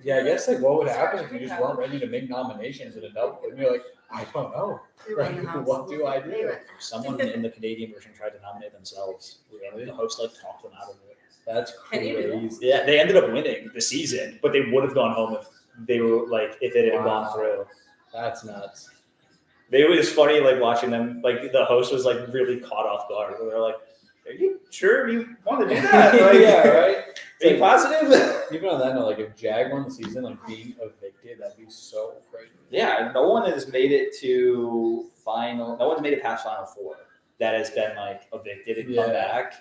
Yeah, I guess like what would happen if you just weren't ready to make nominations in a double? And you're like, I don't know. Like, what do I do? someone in the Canadian version tried to nominate themselves. The host like talked them out of it. That's Can you do that? crazy. Yeah, they ended up winning the season, but they would have gone home if they were like if it had gone through. That's nuts. It was funny like watching them. Like the host was like really caught off guard. They're like, "Are you sure you want to do that? Like, Yeah, right? Are you positive?" Even on that note, like if Jag won the season, like being evicted, that'd be so crazy. Yeah, no one has made it to final. No one's made it past Final Four that has been like evicted and come Yeah. back.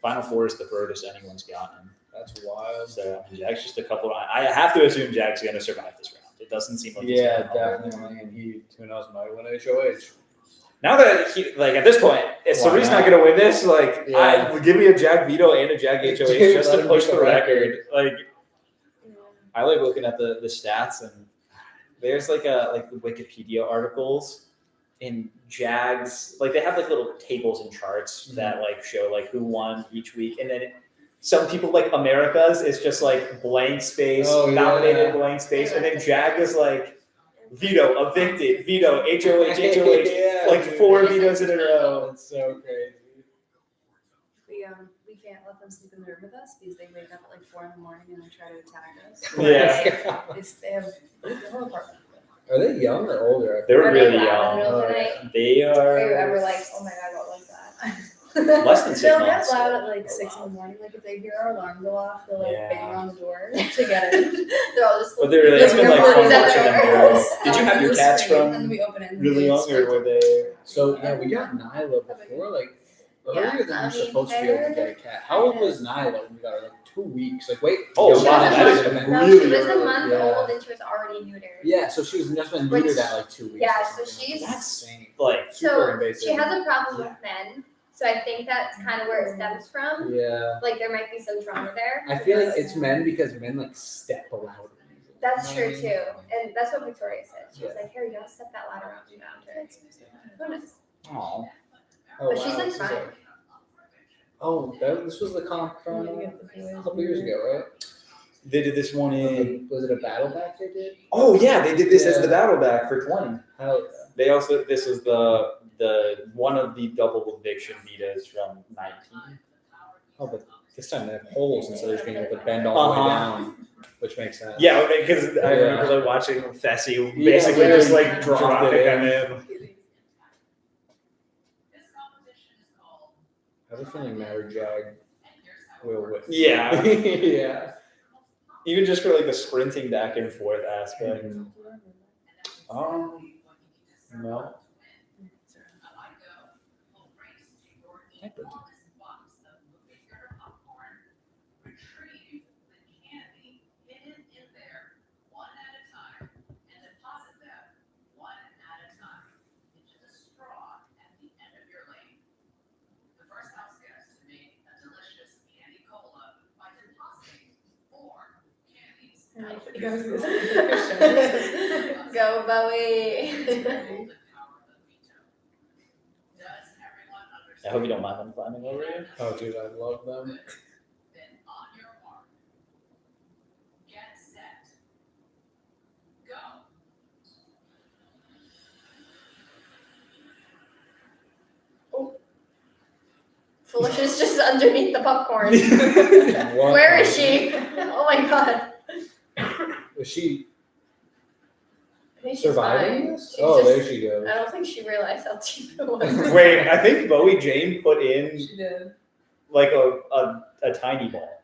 Final Four is the furthest anyone's gotten. That's wild. So Jag's just a couple. I have to assume Jag's going to survive this round. It doesn't seem like he's Yeah, gonna. definitely. And he, who knows, might win HOH. Now that he like at this point, if Why Sari's not not? going to win this, like Yeah. give me a Jag veto and a Jag HOH Dude, just let to him push get the the record. Like I like looking at the stats, and there's like the Wikipedia articles in Jags, like they have like little tables and charts that like show like who won each week, and then some people like America's is just like blank space, Oh, yeah. nominated blank space, and then Jag is like veto, evicted, veto, HOH, HOH, Yeah, like dude. 4 vetoes in a row. That's so crazy. We can't let them sleep in the room with us because they wake up at like 4 a.m. and they try to attack us. Yeah. They have the whole apartment. Are they young or older? They're Are they really loud in the young. middle of the night? They Are you are ever like, oh my god, what was that? less than 6 They'll months. get loud at like They're 6 loud. in the morning. Like if they hear our alarm go off, they'll like Yeah. bang on the door to get in. They're all just But they're Yeah, it's been like we're fun working watching them at grow. their- Did you have your cats And from we open it and really they young, or sprint. were they? So yeah, we got Nyla before, like earlier than I you're mean, supposed to be able to get a cat. How old was Nyla when we got her? Like 2 weeks. Like wait. Oh, She wow, was a that is month- really no, she was a early. month Yeah. old and she was already neutered. Yeah, so she was just been Which- neutered at like 2 weeks. yeah, or so something. she's- That's insane. Like Super So invasive. she has a problem with men. So I think that's kind of where it stems from. Yeah. Like there might be some trauma there. I feel like it's men because men like step aloud. That's You know true what I mean? too. And that's what Victoria said. She was Yeah. like, Harry, don't step that ladder around you down to it. Who knows? oh, But she's like this is fine. a- Oh, this was the comp from a couple years ago, right? they did this one in. Was it a battle back they did? Oh yeah, they did this as Yeah. the battle back for 20. Hell They also this was the one of the double eviction vetoes from 19. Oh, but this time they have holes instead of just being able to bend all the way down, which makes sense. Yeah, because I Yeah. remember like watching Fessy Yeah, basically literally just like dropped dropping it them in. in. I have a feeling Matter Jag will win. Yeah, Yeah. even just for like the sprinting back and forth aspect. No. Go Bowie. I hope you don't mind them climbing over you. Oh, dude, I love them. Foolish is just underneath the popcorn. What? Where is she? Oh my god. Was she I think she's surviving fine. this? She's Oh, just- there she goes. I don't think she realized how deep it was. Wait, I think Bowie Jane put in She did. like a tiny ball,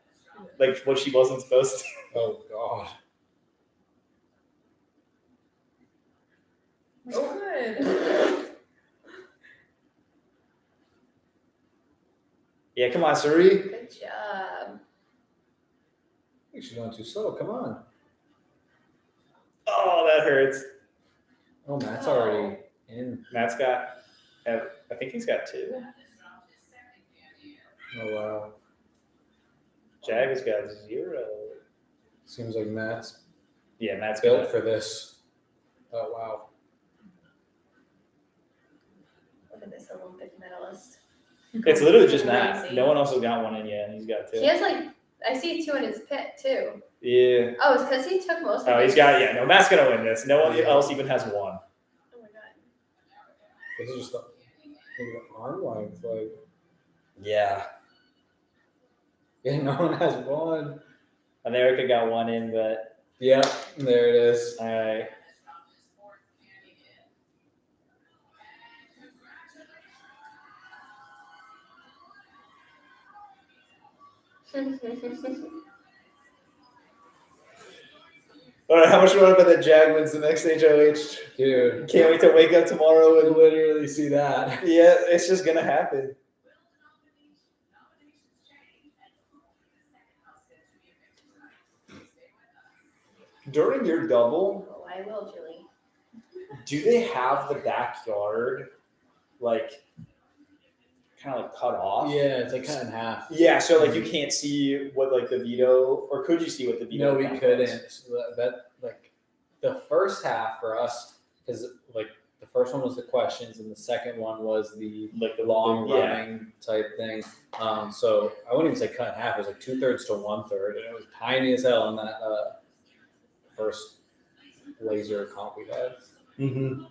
like what she wasn't supposed to. Oh god. Good. Yeah, come on, Suri. Good job. I think she's going too slow. Come on. Oh, that hurts. Oh, Matt's already in. Matt's got I think he's got 2. Oh wow. Jag has got 0. Seems like Matt's Yeah, Matt's built good. for this. Oh wow. Look at this Olympic medalist. It's literally just Matt. Crazy. No one else has got 1 in yet, and he's got 2. He has like, I see 2 in his pit too. Yeah. Oh, it's because he took most of Oh, he's his- got, yeah, no, Matt's gonna win this. No one Yeah. else even has 1. Oh my god. This is just the arm length, like Yeah. yeah, no one has 1. And Erica got 1 in, but Yep, there it is. all right. All right, how much you want to bet that Jag wins the next HOH? Dude, Can't wait to wake up tomorrow I and literally see that. yeah, it's just gonna happen. During your double, Oh, I will, Julie. do they have the backyard like kind of like cut off? Yeah, it's like cut in half. Yeah, so like you can't see what like the veto, or could you see what the veto? No, we count couldn't. was? So that like the first half for us, because like the first one was the questions and the second one was the Like the long yeah. running type thing. So I wouldn't even say cut in half. It was like 2/3 to 1/3, and it was tiny as hell on that first laser comp we had. Mm-hmm.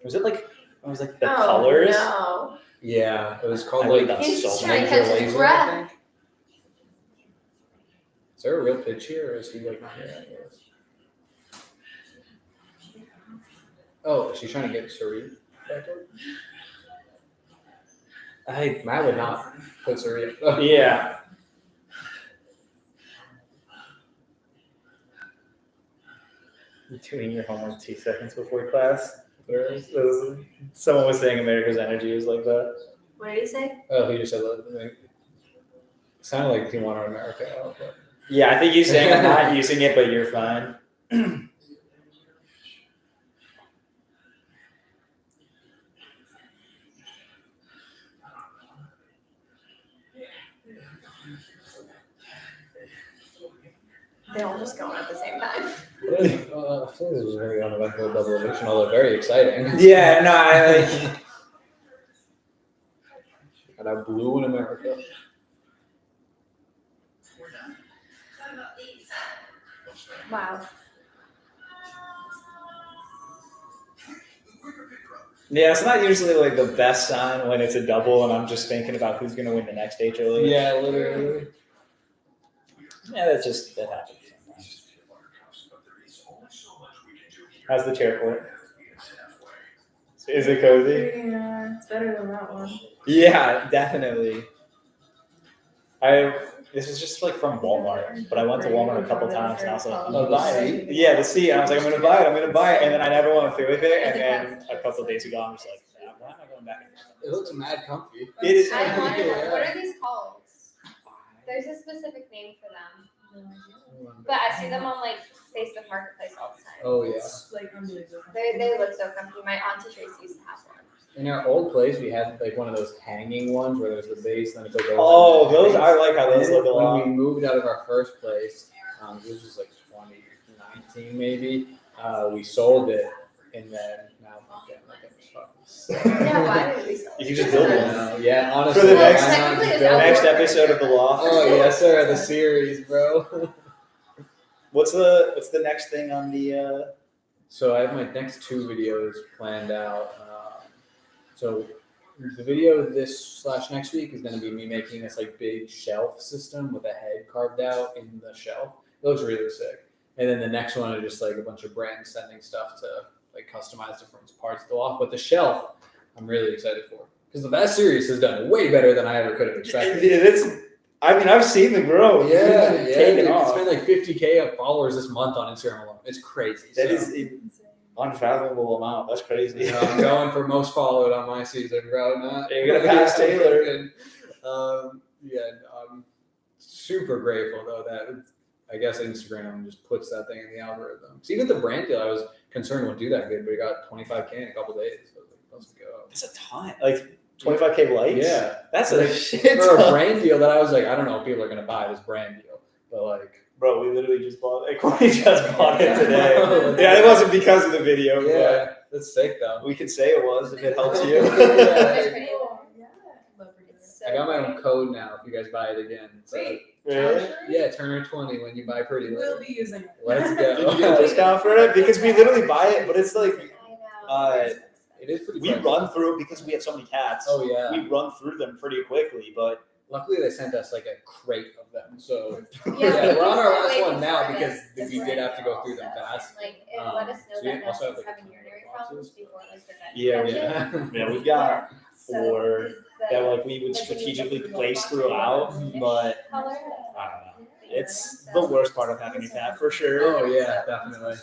Was it like it was like the Oh, colors? No. Yeah, it was called I like like that He's so just trying to laser catch his laser, breath. I think. Is there a real pitch here, or is he like not here? I guess. Oh, is she trying to get Suri back up? Matt would not put Suri up. Yeah. You're doing your homework 2 seconds before class. Someone was saying America's Energy was like that. What did he say? Oh, he just said that. It sounded like he wanted America out, but Yeah, I think he's saying I'm not using it, but you're fine. They all just going at the same time. I feel like this was very uneventful double eviction, although very exciting. Yeah, no, I like. And I blew in America. Wow. Yeah, it's not usually like the best sign when it's a double and I'm just thinking about who's gonna win the next HOH. Yeah, literally. Yeah, that happens sometimes. How's the chair court? Is it cozy? Yeah, it's better than that one. Yeah, definitely. This is just like from Walmart, but I went to Walmart a couple times and I was like, I'm gonna buy it. Yeah, the seat. I was like, I'm gonna buy it, and then I never went through with it. And then a couple of days ago, I'm just like, yeah, why am I going back? It looks mad comfy. It is. I wonder, Yeah. what are these called? There's a specific name for them. But I see them on like Facebook Marketplace all the time. Oh yeah. It's like unbelievable. They look so comfy. My auntie Tracy used to have one. In our old place, we had like one of those hanging ones where there's the base, then it goes over. Oh, those I like how And those then look a when lot. we moved out of our first place, this was like 2019 maybe. We sold it, and then now it's fucking. Yeah, why did we sell it? You just build one. Yeah, honestly. For the why next- not technically just it's build outdoor. Next episode of The Loft. Oh yes, sir. The series, bro. What's the next thing on the? So I have my next 2 videos planned out. So the video this / next week is going to be me making this like big shelf system with a head carved out in the shelf. It looks really sick. And then the next one is just like a bunch of brands sending stuff to like customize different parts of the loft. But the shelf, I'm really excited for because that series has done way better than I ever could have expected. I've seen the growth. Yeah, It's dude, taken it's off. been like 50K of followers this month on Instagram alone. It's crazy. That So, is an unfathomable amount. That's crazy. you know, I'm going for most followed on my season, bro. Not You're gonna pass Taylor. And, I'm super grateful though that I guess Instagram just puts that thing in the algorithm. So even the brand deal, I was concerned wouldn't do that good, but it got 25K in a couple days. So I was like, Let's go. That's a ton. Like 25K lights. Yeah, That's a like, shit for a ton. brand deal that I was like, I don't know if people are gonna buy this brand deal, but like, Bro, we literally just bought it. Courtney just bought it today. Yeah. Yeah, it wasn't because of the video, yeah, that's sick though. but we could say it was if it helps you. I got my own code now. If you guys buy it again, so, Wait, Really? yeah, Turner 20 when you buy Pretty We'll Little. be using it. Let's Did you go. get a discount for it? Because we literally buy it, but it's like I know. It is pretty. we pricey. run through it because we have so many cats. Oh yeah. We run through them pretty quickly, but Luckily, they sent us like a crate of them. So Yeah, we're on our last way one now before because this, we just did like- have to go through them fast. Like, it Um, let us know so you that also have, Nelson's like, having urinary problems before like the vet. Yeah, catch it. yeah, we got So, four the- that like we would strategically place throughout, but Color. I don't know. It's the worst part of having a cat for sure. Oh yeah, definitely.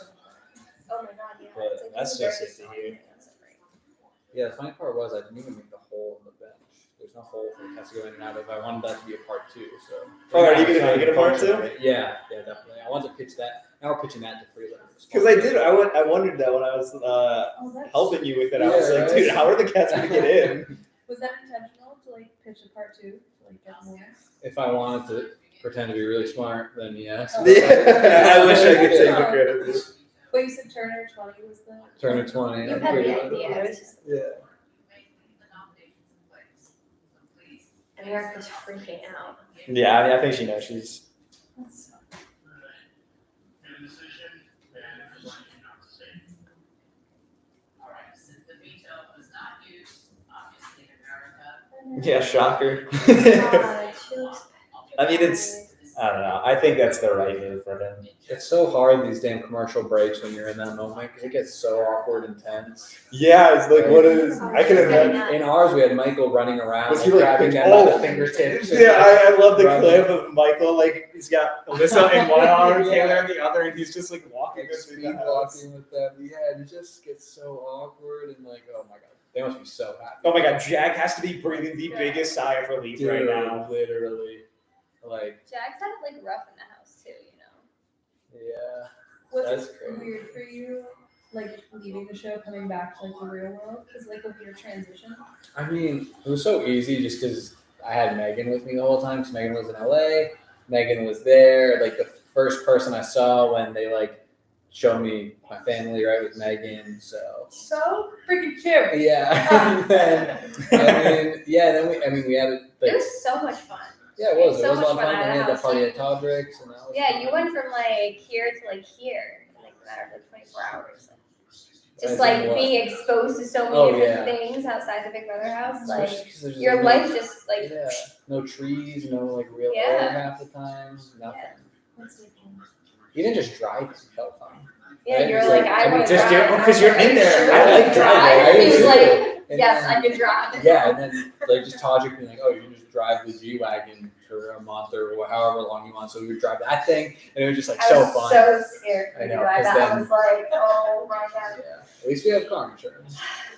Oh my god, yeah. But It's like that's very just it to small hear. plants, like, right. Yeah, the funny part was I didn't even make the hole in the bench. There's no hole for the cats to go in and out of. I wanted that to be a part two. So. Oh, are you gonna It's not make it a part functional, two? right? Yeah, definitely. I wanted to pitch that. Now we're pitching that to Pretty Little. Because I wondered that when I was helping you with it. I was Yeah, like, right. dude, how are the cats gonna get in? Was that intentional to like pitch a part two? To, like get more? If I wanted to pretend to be really smart, then yes. Oh. Yeah, I wish I could take the credit. But you said Turner 20 was the. Turner 20. You I'm had pretty the good. idea. It was just, Yeah. and Erica's freaking out. Yeah, I mean, I think she knows she's. Yeah, shocker. God, she looks I mean, it's. I don't know. I think that's the right move for him. It's so hard these damn commercial breaks when you're in that moment because it gets so awkward and tense. Yeah, it's like, what is. I can imagine. In ours, we had Michael running around, Was like, he like, grabbing them oh, by the fingertips. and, Yeah, like, I love the running. clip of Michael, like, he's got Alyssa in one arm, Yeah. Taylor in the other, and he's just, like, walking like with speed the house. walking with them. Yeah, and it just gets so awkward and like, oh my god, they must be so happy. Oh my god, Jack has to be breathing the biggest sigh of relief right now. Literally, like, Jack's had it like rough in the house too, you know. yeah. Was That's it crazy. weird for you, like leaving the show, coming back to like the real world? Because like with your transition. I mean, it was so easy just because I had Megan with me the whole time. Because Megan was in LA, Megan was there. Like the first person I saw when they like showed me my family, right, with Megan. So So freaking cute. yeah, and then we had it. It Like, was so much fun. yeah, it was. so It was a lot much of fun fun. at And we the had the house. party at Todrick's, and that was Yeah, fun. you went from like here to like here in like a matter of like 24 hours. Just As like in what? being exposed to so many Oh, different yeah. things outside the Big Brother house. Like Especially 'cause there's your no- life just like Yeah, no trees, no like real Yeah. air half the time, nothing. Even just driving felt fun. yeah, Right? you're It's like like- I I mean, want to just drive. do- because you're in there. I like driving. And he was I do like, And yes, then- I can drive. Yeah, and then like just Todrick being like, oh, you can just drive the G wagon for a month or however long you want. So we would drive that thing, and it was just like I so was fun. so scared I to know, drive 'cause that. I then- was like, oh my god. Yeah, at least we have car insurance.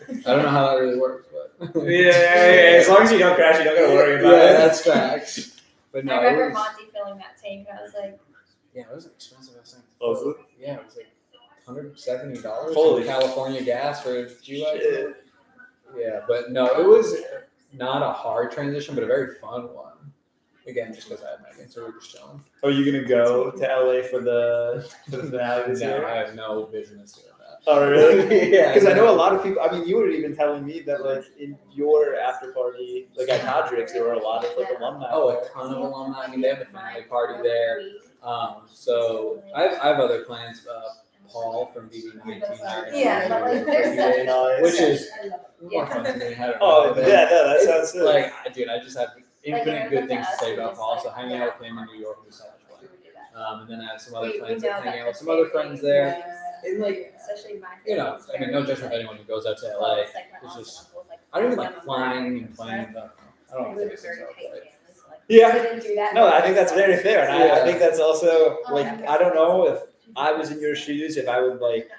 I don't know how that really works, but Yeah, as long as you don't crash, you don't gotta worry about yeah, it. that's facts. But no, I remember it was, Monty filling that tank, and I was like, yeah, it was expensive. I think. Was it? Yeah, it was like $170 Holy in California gas for a G wagon. Shit. Yeah, but no, it was not a hard transition, but a very fun one. Again, just because I had Megan, so we were just chilling. Are you gonna go to LA for the finale this No, year? I have no business doing that. Oh really? Yeah, Because I know a lot of people. I mean, you were even telling me that like in your after party, like at Todrick's, there were a lot of like alumni. Oh, there. a ton of alumni. I mean, they have the family party there. So I have other plans. Paul from BB25. Yeah, but, like, there's days, Nice. which is Yeah. more fun to me. I don't know. Oh yeah, no, that sounds sick. Like, dude, I just have infinite Like, good things to say us, about just, Paul. like, So hanging out with him in New York was so much fun. We would do that. And then I have some other We plans know of hanging that out with some other friends there. And like, Especially my you know, I mean, no judgment of anyone who goes out to LA. It's like my It's aunts and just, uncles, like, I don't even all like of them flying are and playing. But I don't We think were it's very so tight good. families, like, Yeah. we didn't do that. No, I think that's very fair, and I Yeah. think that's also like I don't know if I was in your shoes if I would like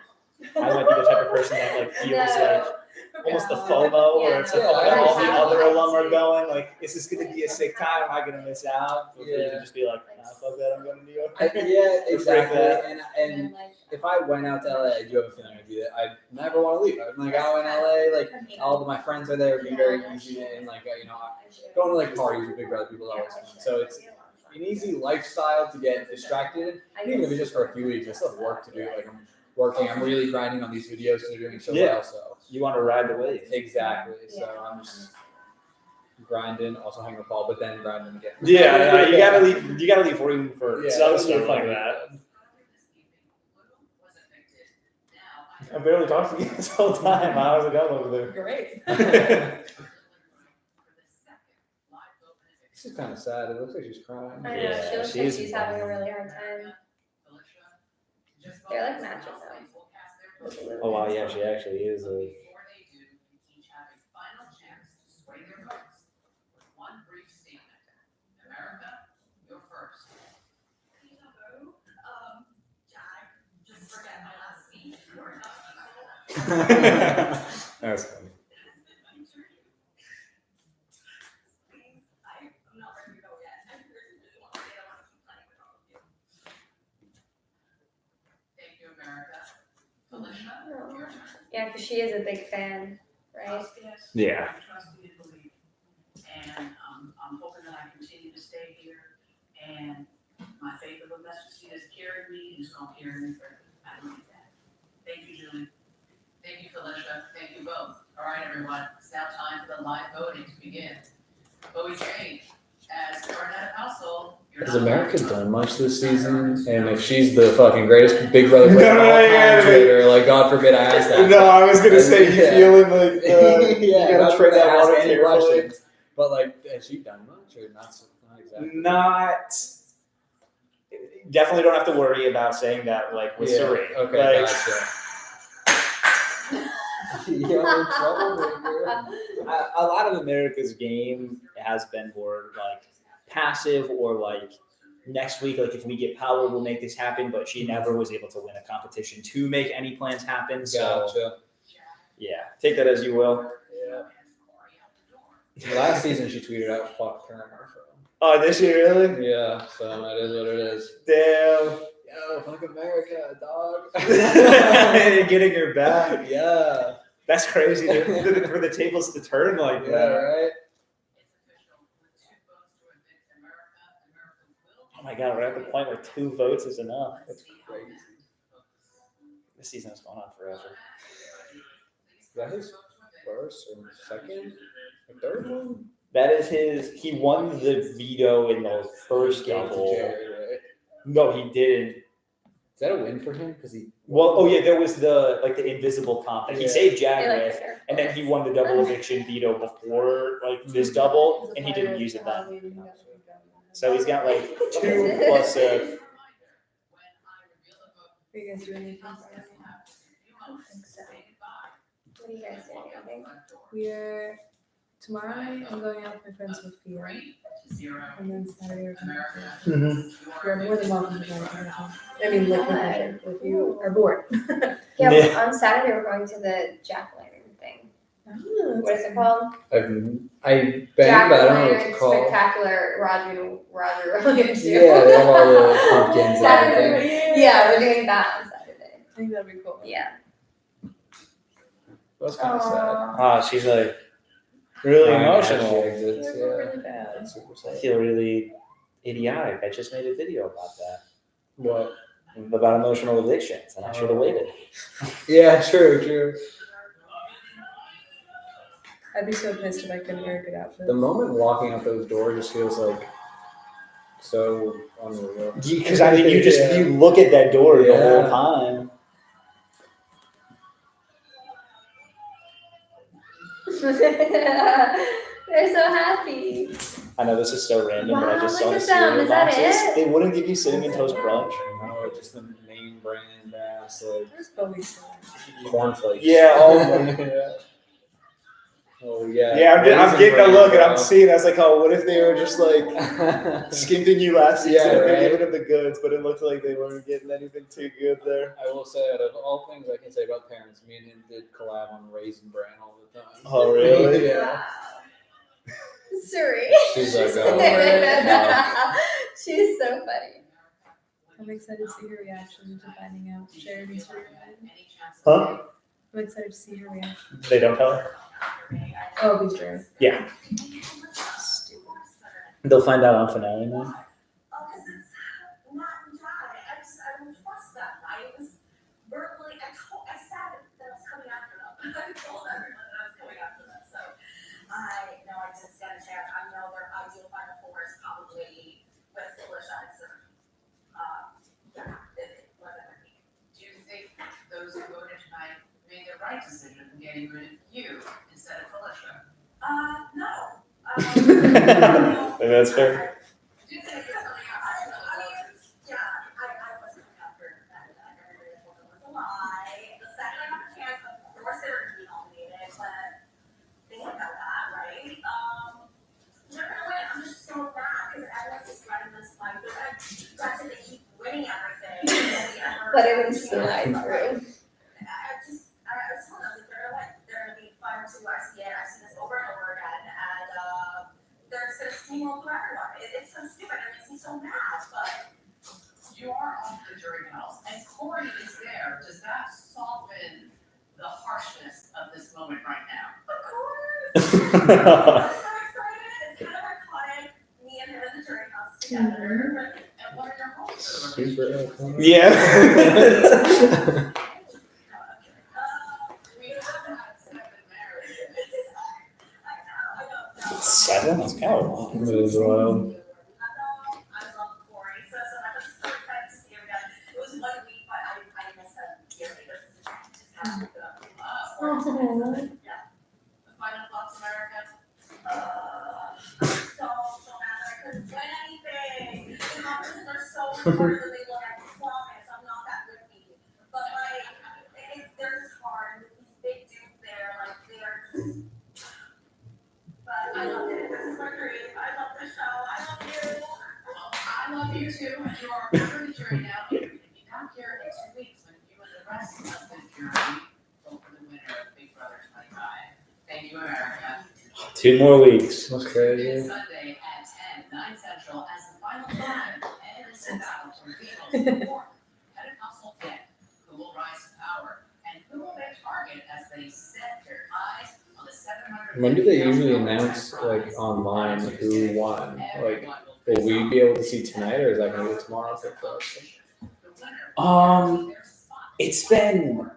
I might be the type of person that like feels like almost the FOMO where it's like, Yeah, oh, I all the understand. other alum are going. Like, is this going to be a sick time? Am I going to miss out? Or for you to Yeah. just be like, nah, fuck that, I'm going to New York. Yeah, exactly. that. And if I went out to LA, I do have a feeling I'd be there. I never want to leave. I'm like out in LA, like all of my friends are there. It'd be very easy, and like going to like parties with Big Brother people is always fun. So it's an easy lifestyle to get distracted. And even if it's just for a few weeks, I still have work to do. Like I'm working, I'm really grinding on these videos because they're doing so well. So You want to ride the wave. exactly. So I'm just grinding, also hanging with Paul, but then grinding again. Yeah, you gotta leave. You gotta leave room for some it'll be stuff like fun. that. I barely talked to you this whole time. How's it going over there? Great. This is kind of sad. It looks like she's crying. I know, Yeah, she looks she like is she's having a really hard time. They're like matching though. Oh wow, yeah, she actually is. That's funny. Yeah, because she is a big fan, right? Yeah. And I'm hoping that I continue to stay here. And my faith of a message seed has carried me and it's going to carry me further. I believe that. Thank you, Julie. Thank you, Felicia. Thank you both. All right, everyone. It's now time for the live voting to begin. But we change. As the Barnett household, you're Has not America allowed to done much this season? And if she's the fucking greatest Big Brother player No, of all yeah, time, Twitter, like God forbid I ask that. I was gonna say, you feeling like yeah, gotta God tread forbid that I ask water any carefully. questions. But like, has she done much or not? Not exactly. Not. Definitely don't have to worry about saying that like with Serene. Okay, Like, gotcha. You're a troublemaker. a lot of America's game has been more like passive or like next week, like if we get power, we'll make this happen. But she never was able to win a competition to make any plans happen. So Gotcha. yeah, take that as you will. Yeah. Last season she tweeted out "fuck Turner." Oh, this year really? Yeah, so it is what it is. Damn. Yo, fuck America, dog. Getting her back. Yeah. That's crazy for the tables to turn like Yeah, that. right. Oh my god, we're at the point where 2 votes is enough. That's crazy. This season is going on forever. Is that his first or second or third one? That is his. He won the veto in the first Gave it to double. Jerry, right? No, he didn't. Is that a win for him? Because he. Well, oh yeah, there was the invisible comp that he Yeah. saved They Jag like with, her. and then he won the double eviction veto before like this double, and he didn't use it then. So he's got like 2 plus. Are you guys doing anything? I don't think so. What are you guys doing? Anything? We're tomorrow night. I'm going out with my friend Sophia, and then Saturday we're going. You're more than welcome to join us. I mean, like if you are bored. Yeah, Yeah. well, on Saturday we're going to the jack-o'-lantern thing. Oh, What is it called? I've been, but I don't know what it's called. Spectacular Roger Williams. Yeah, they have all the pumpkins and everything. Saturday. Yeah, we're doing that on Saturday. I think that'd be cool. Yeah. That's kind of sad. Ah, she's like really Ryan emotional. actually exits, It yeah. was really bad. That's super I sad. feel really idiotic. I just made a video about that. What? About emotional addictions, and I should have waited. Yeah, true. I'd be so pissed if I couldn't wear a good outfit. The moment walking out those doors just feels like so unreal. Because I mean, you look at that door the Yeah. whole time. They're so happy. I know this is so random, but I Wow, just saw look the at them. cereal Is that boxes. it? They wouldn't give you cinnamon toast crunch. No, just the name brand ass like Where's Bowie still? cornflakes. Yeah, oh my- Yeah. Oh yeah. Yeah, I'm Raisin getting a Bran, look and I'm bro. seeing. I was like, oh, what if they were just like skimping you last season? Yeah, If they're right. giving them the goods, but it looked like they weren't getting anything too good there. I will say, out of all things I can say about parents, me and him did collab on Raisin Bran all the time. Oh, really? Yeah. Suri. She's like, She's so funny. I'm excited to see her reaction to finding out Sheridan's her roommate. Huh? I'm excited to see her reaction. They don't tell her. Oh, he's Jared. Yeah. Stupid. They'll find out on finale night. Oh, because it's not dry. I don't trust that. I was verbally, I said that I was coming after them. I told everyone that I was coming after them. So I know I didn't stand a chance. I know their ideal final four is probably with Felicia and Sir. It wasn't with me. Do you think those who voted tonight made the right decision in getting rid of you instead of Felicia? No. That's fair. Do you think Yeah, I wasn't after that. Everybody thought it was a lie. The second I got the chance, of course they were going to be nominated, but they didn't know that, right? They're going to win. I'm just so mad because everyone's just running this fight. They're going to keep winning everything. Let everyone slide through. I was telling them that they're going to be 5-2. I see this over and over again, and they're just going to steamroll through everyone. It's so stupid. It makes me so mad, but. you are on the jury panels and Courtney is there? Does that soften the harshness of this moment right now? Of course! I'm so excited. It's kind of iconic. Me and him in the jury house together. And what are your hopes for the Super relationship? iconic. Yeah. We haven't had 7 marriages. I know. 7? That's kind of long. It was wild. I love Corey. So I'm just so excited to see him again. It was 1 week, but I miss him dearly. This is just happy for them. The final thoughts, America? I'm so mad that I couldn't win anything. The competitions are so harder than they look. I promise. I'm not that whippy. But they're just hard. These big dudes there, they're just. But I love it. This is my dream. I love the show. I love you. Well, I love you too. You are a part of the jury now. You're going to be back here in 2 weeks when you and the rest of the jury vote for the winner of Big Brother 25. Thank you, America. 2 more weeks. That's This crazy. Sunday at 10, 9 Central, as the final five ends the battle for Beatles' support. Head of household fan, who will rise to power, and who will they target as they set their eyes on the 700. When do they usually announce online who won? Will we be able to see tonight, or is that gonna be tomorrow for us? It's been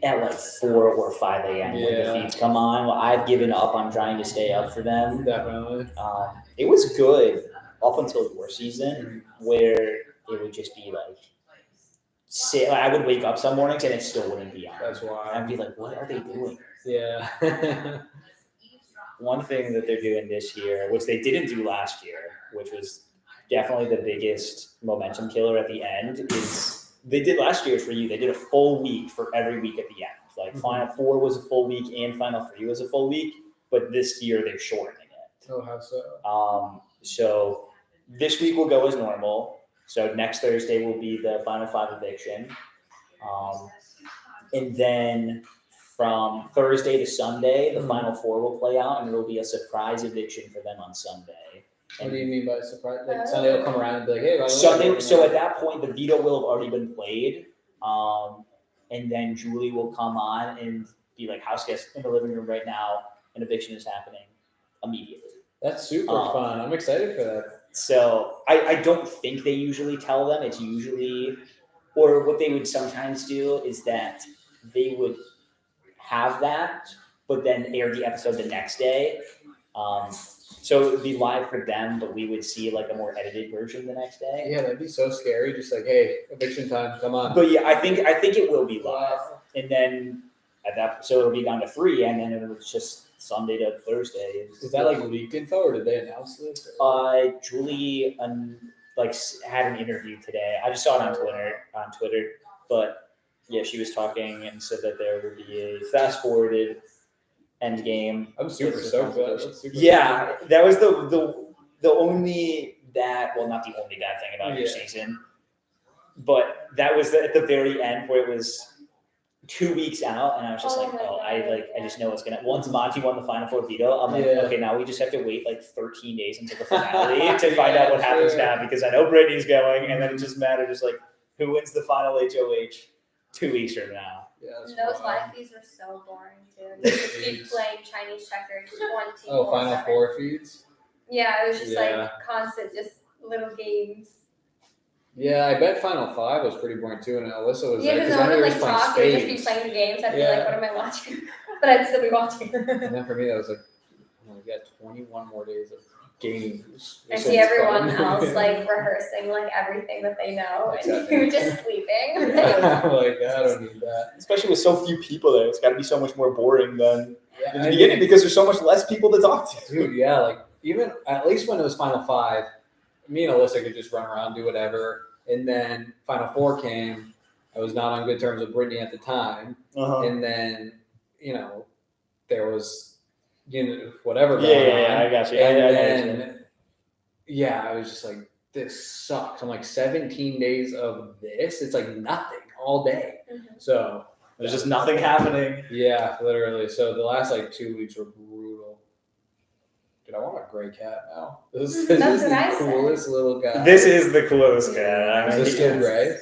at 4 or 5 a.m. when the Yeah. feeds come on. Well, I've given up on trying to stay up for them. Definitely. It was good up until your season, where it would just be I would wake up some mornings and it still wouldn't be on. That's why. I'd be like, what are they doing? Yeah. One thing that they're doing this year, which they didn't do last year, which was definitely the biggest momentum killer at the end, is they did last year for you. They did a full week for every week at the end. Final 4 was a full week and Final 3 was a full week, but this year they're shortening it. Oh, how so? So this week will go as normal. So next Thursday will be the Final 5 eviction. And then from Thursday to Sunday, the Final 4 will play out, and there will be a surprise eviction for them on Sunday. What do you mean by surprise? Sunday will come around and be like, hey, by the way, Sunday, so at that point, the veto will have already been played. And then Julie will come on and be like, house guest in the living room right now, an eviction is happening immediately. That's super fun. I'm excited for that. So I don't think they usually tell them. It's usually, or what they would sometimes do is that they would have that, but then air the episode the next day. So it would be live for them, but we would see a more edited version the next day. Yeah, that'd be so scary. Just hey, eviction time, come on. But yeah, I think it will be live, and then at that, so it'll be down to 3, and then it's just Sunday to Thursday. Is that leaked info, or did they announce this? Julie had an interview today. I just saw it on Twitter, but yeah, she was talking and said that there would be a fast forwarded end game. I'm super stoked for that. That's super Yeah, that was the only not the only bad thing about your Yeah. season, but that was at the very end where it was 2 weeks out, and I was just Oh like, my oh, God, I just know it's gonna. Once Monty won the Final Four veto, I'm like, Yeah. okay, now we just have to wait like 13 days until the finale to find out what happens Sure. now, because I know Brittany's going, and then it just matters just like who wins the final HOH 2 weeks from now. Yeah, that's And those wild. live feeds are so boring too. You just keep playing Chinese checkers, 20. Oh, Final Four feeds. Yeah, it was just Yeah. like constant, just little games. Yeah, I bet Final Five was pretty boring too, and Alyssa was Yeah, there because because no I one knew would he was like playing talk. They would just be spades. playing the games. I'd be Yeah. like, what am I watching? But I'd still be watching. And then for me, that was like, oh, we got 21 more days of games. I This see one's everyone fun. else like rehearsing like everything that they know, and Exactly. you're just sleeping. I'm like, I don't need that. Especially with so few people there, it's got to be so much more boring than Yeah, in the I beginning mean, because there's so much less people to talk to. dude, yeah, like even at least when it was Final Five, me and Alyssa could just run around, do whatever. And then Final Four came. I was not on good terms with Brittany at the time. Uh-huh. And then, there was, whatever Yeah, going yeah, on. I got you. And I then, I was just like, this sucks. I'm like, 17 days of this. It's like nothing all day. Mhm. So There's just nothing happening. yeah, literally. So the last like 2 weeks were brutal. Dude, I want a gray cat now. This is That's the what I said. coolest little guy. This is the coolest guy. Is this still gray?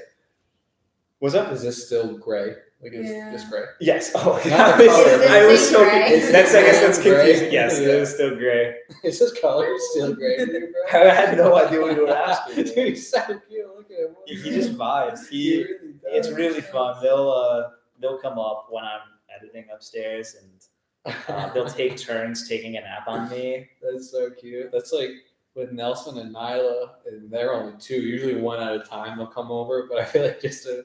What's up? Is this still gray? Like, is Yeah. this gray? Yes. Oh, Not the color, but I was is so it gray? confused. I guess that's Gray? confusing. Yes, Yeah. it is still gray. Is this color still gray? to you, bro? I had no idea what you were asking. Dude, he's so cute. Look at him. He just vibes. He really does. It's really fun. They'll come up when I'm editing upstairs, and they'll take turns taking a nap on me. That's so cute. That's like with Nelson and Nyla, and they're only two. Usually one at a time they'll come over, but I feel like just a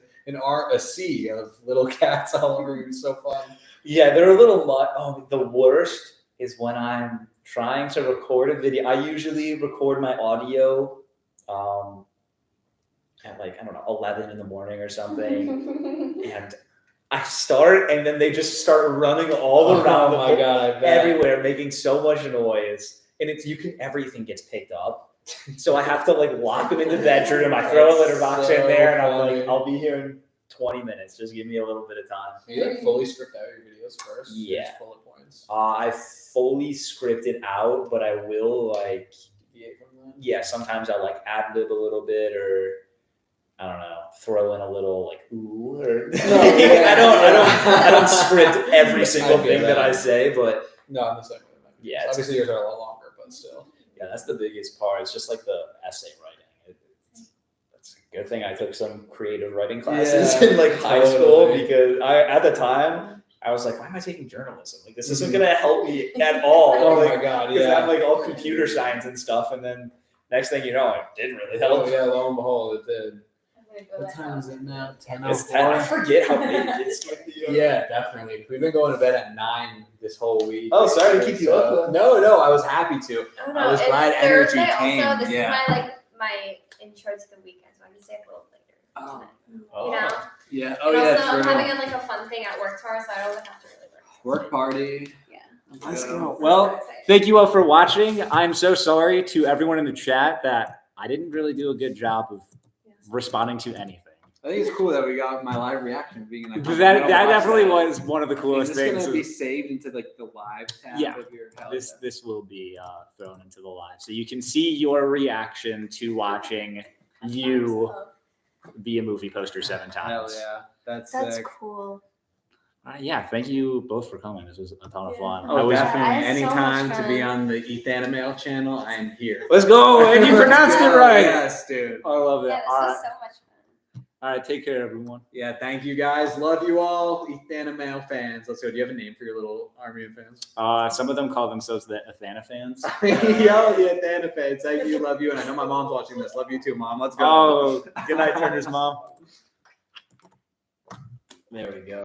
sea of little cats all over me is so fun. Yeah, they're a little much. Oh, the worst is when I'm trying to record a video. I usually record my audio at like, I don't know, 11 in the morning or something. And I start, and then they just start running all around Oh my god, I bet. everywhere, making so much noise. And everything gets picked up. So I have to like lock them in the bedroom. I throw a litter box That's in there, and so I'm like, funny. I'll be here in 20 minutes. Just give me a little bit of time. You like fully script out your videos first? Yeah. Just bullet points. I fully script it out, but I will like, Deviate from that. yeah, sometimes I like ad lib a little bit, or I don't know, throw in a little like ooh, or I don't script every single I get thing that I that. say, but No, I'm the same way. Yeah, it's- Obviously yours are a lot longer, but still. yeah, that's the biggest part. It's just like the essay writing. That's a good thing I took some creative writing classes Yeah, in like high school, totally. because at the time I was like, why am I taking journalism? Like this isn't gonna help me at all. Oh like, my god, because yeah. I'm like all computer science and stuff, and then next thing you know, it didn't really help. Oh yeah, lo and behold, it did. What time is it now? 10 It's 10, I forget how late it is with the. Yeah, definitely. We've been going to bed at 9 this whole week. Oh, sorry to keep you up. No, I was happy to. Oh, I was it's glad energy Thursday came, Also, this yeah. is my intro to the weekend, so I can stay up a little later. Oh. You know? Yeah. And also, I'm having like a fun thing at work tomorrow, so I don't have to really work. Work party. Yeah. Let's Yeah. go. So Well, excited. thank you all for watching. I'm so sorry to everyone in the chat that I didn't really do a good job of responding to anything. I think it's cool that we got my live reaction being like That definitely was one of the Is coolest this things. gonna be saved into like the live tab Yeah. of your This will be thrown into the live, so you can see your reaction to watching you be a movie poster 7 Hell times. yeah, that's That's sick. cool. Yeah, thank you both for coming. This was a ton of fun. Oh, I was- definitely. I had so much Anytime to be fun. on the Ethanimale channel, I'm here. Let's go, and you pronounced it Let's go. right. Yes, dude. I love it. Yeah, this All was right, so much fun. all right. Take care, everyone. Yeah, thank you guys. Love you all, Ethanimale fans. Let's go. Do you have a name for your little army of fans? Some of them call themselves the Athena fans. Yo, the Athana fans. Thank you. Love you. And I know my mom's watching this. Love you too, Mom. Let's go. Oh, good night, Turner's mom. There we go.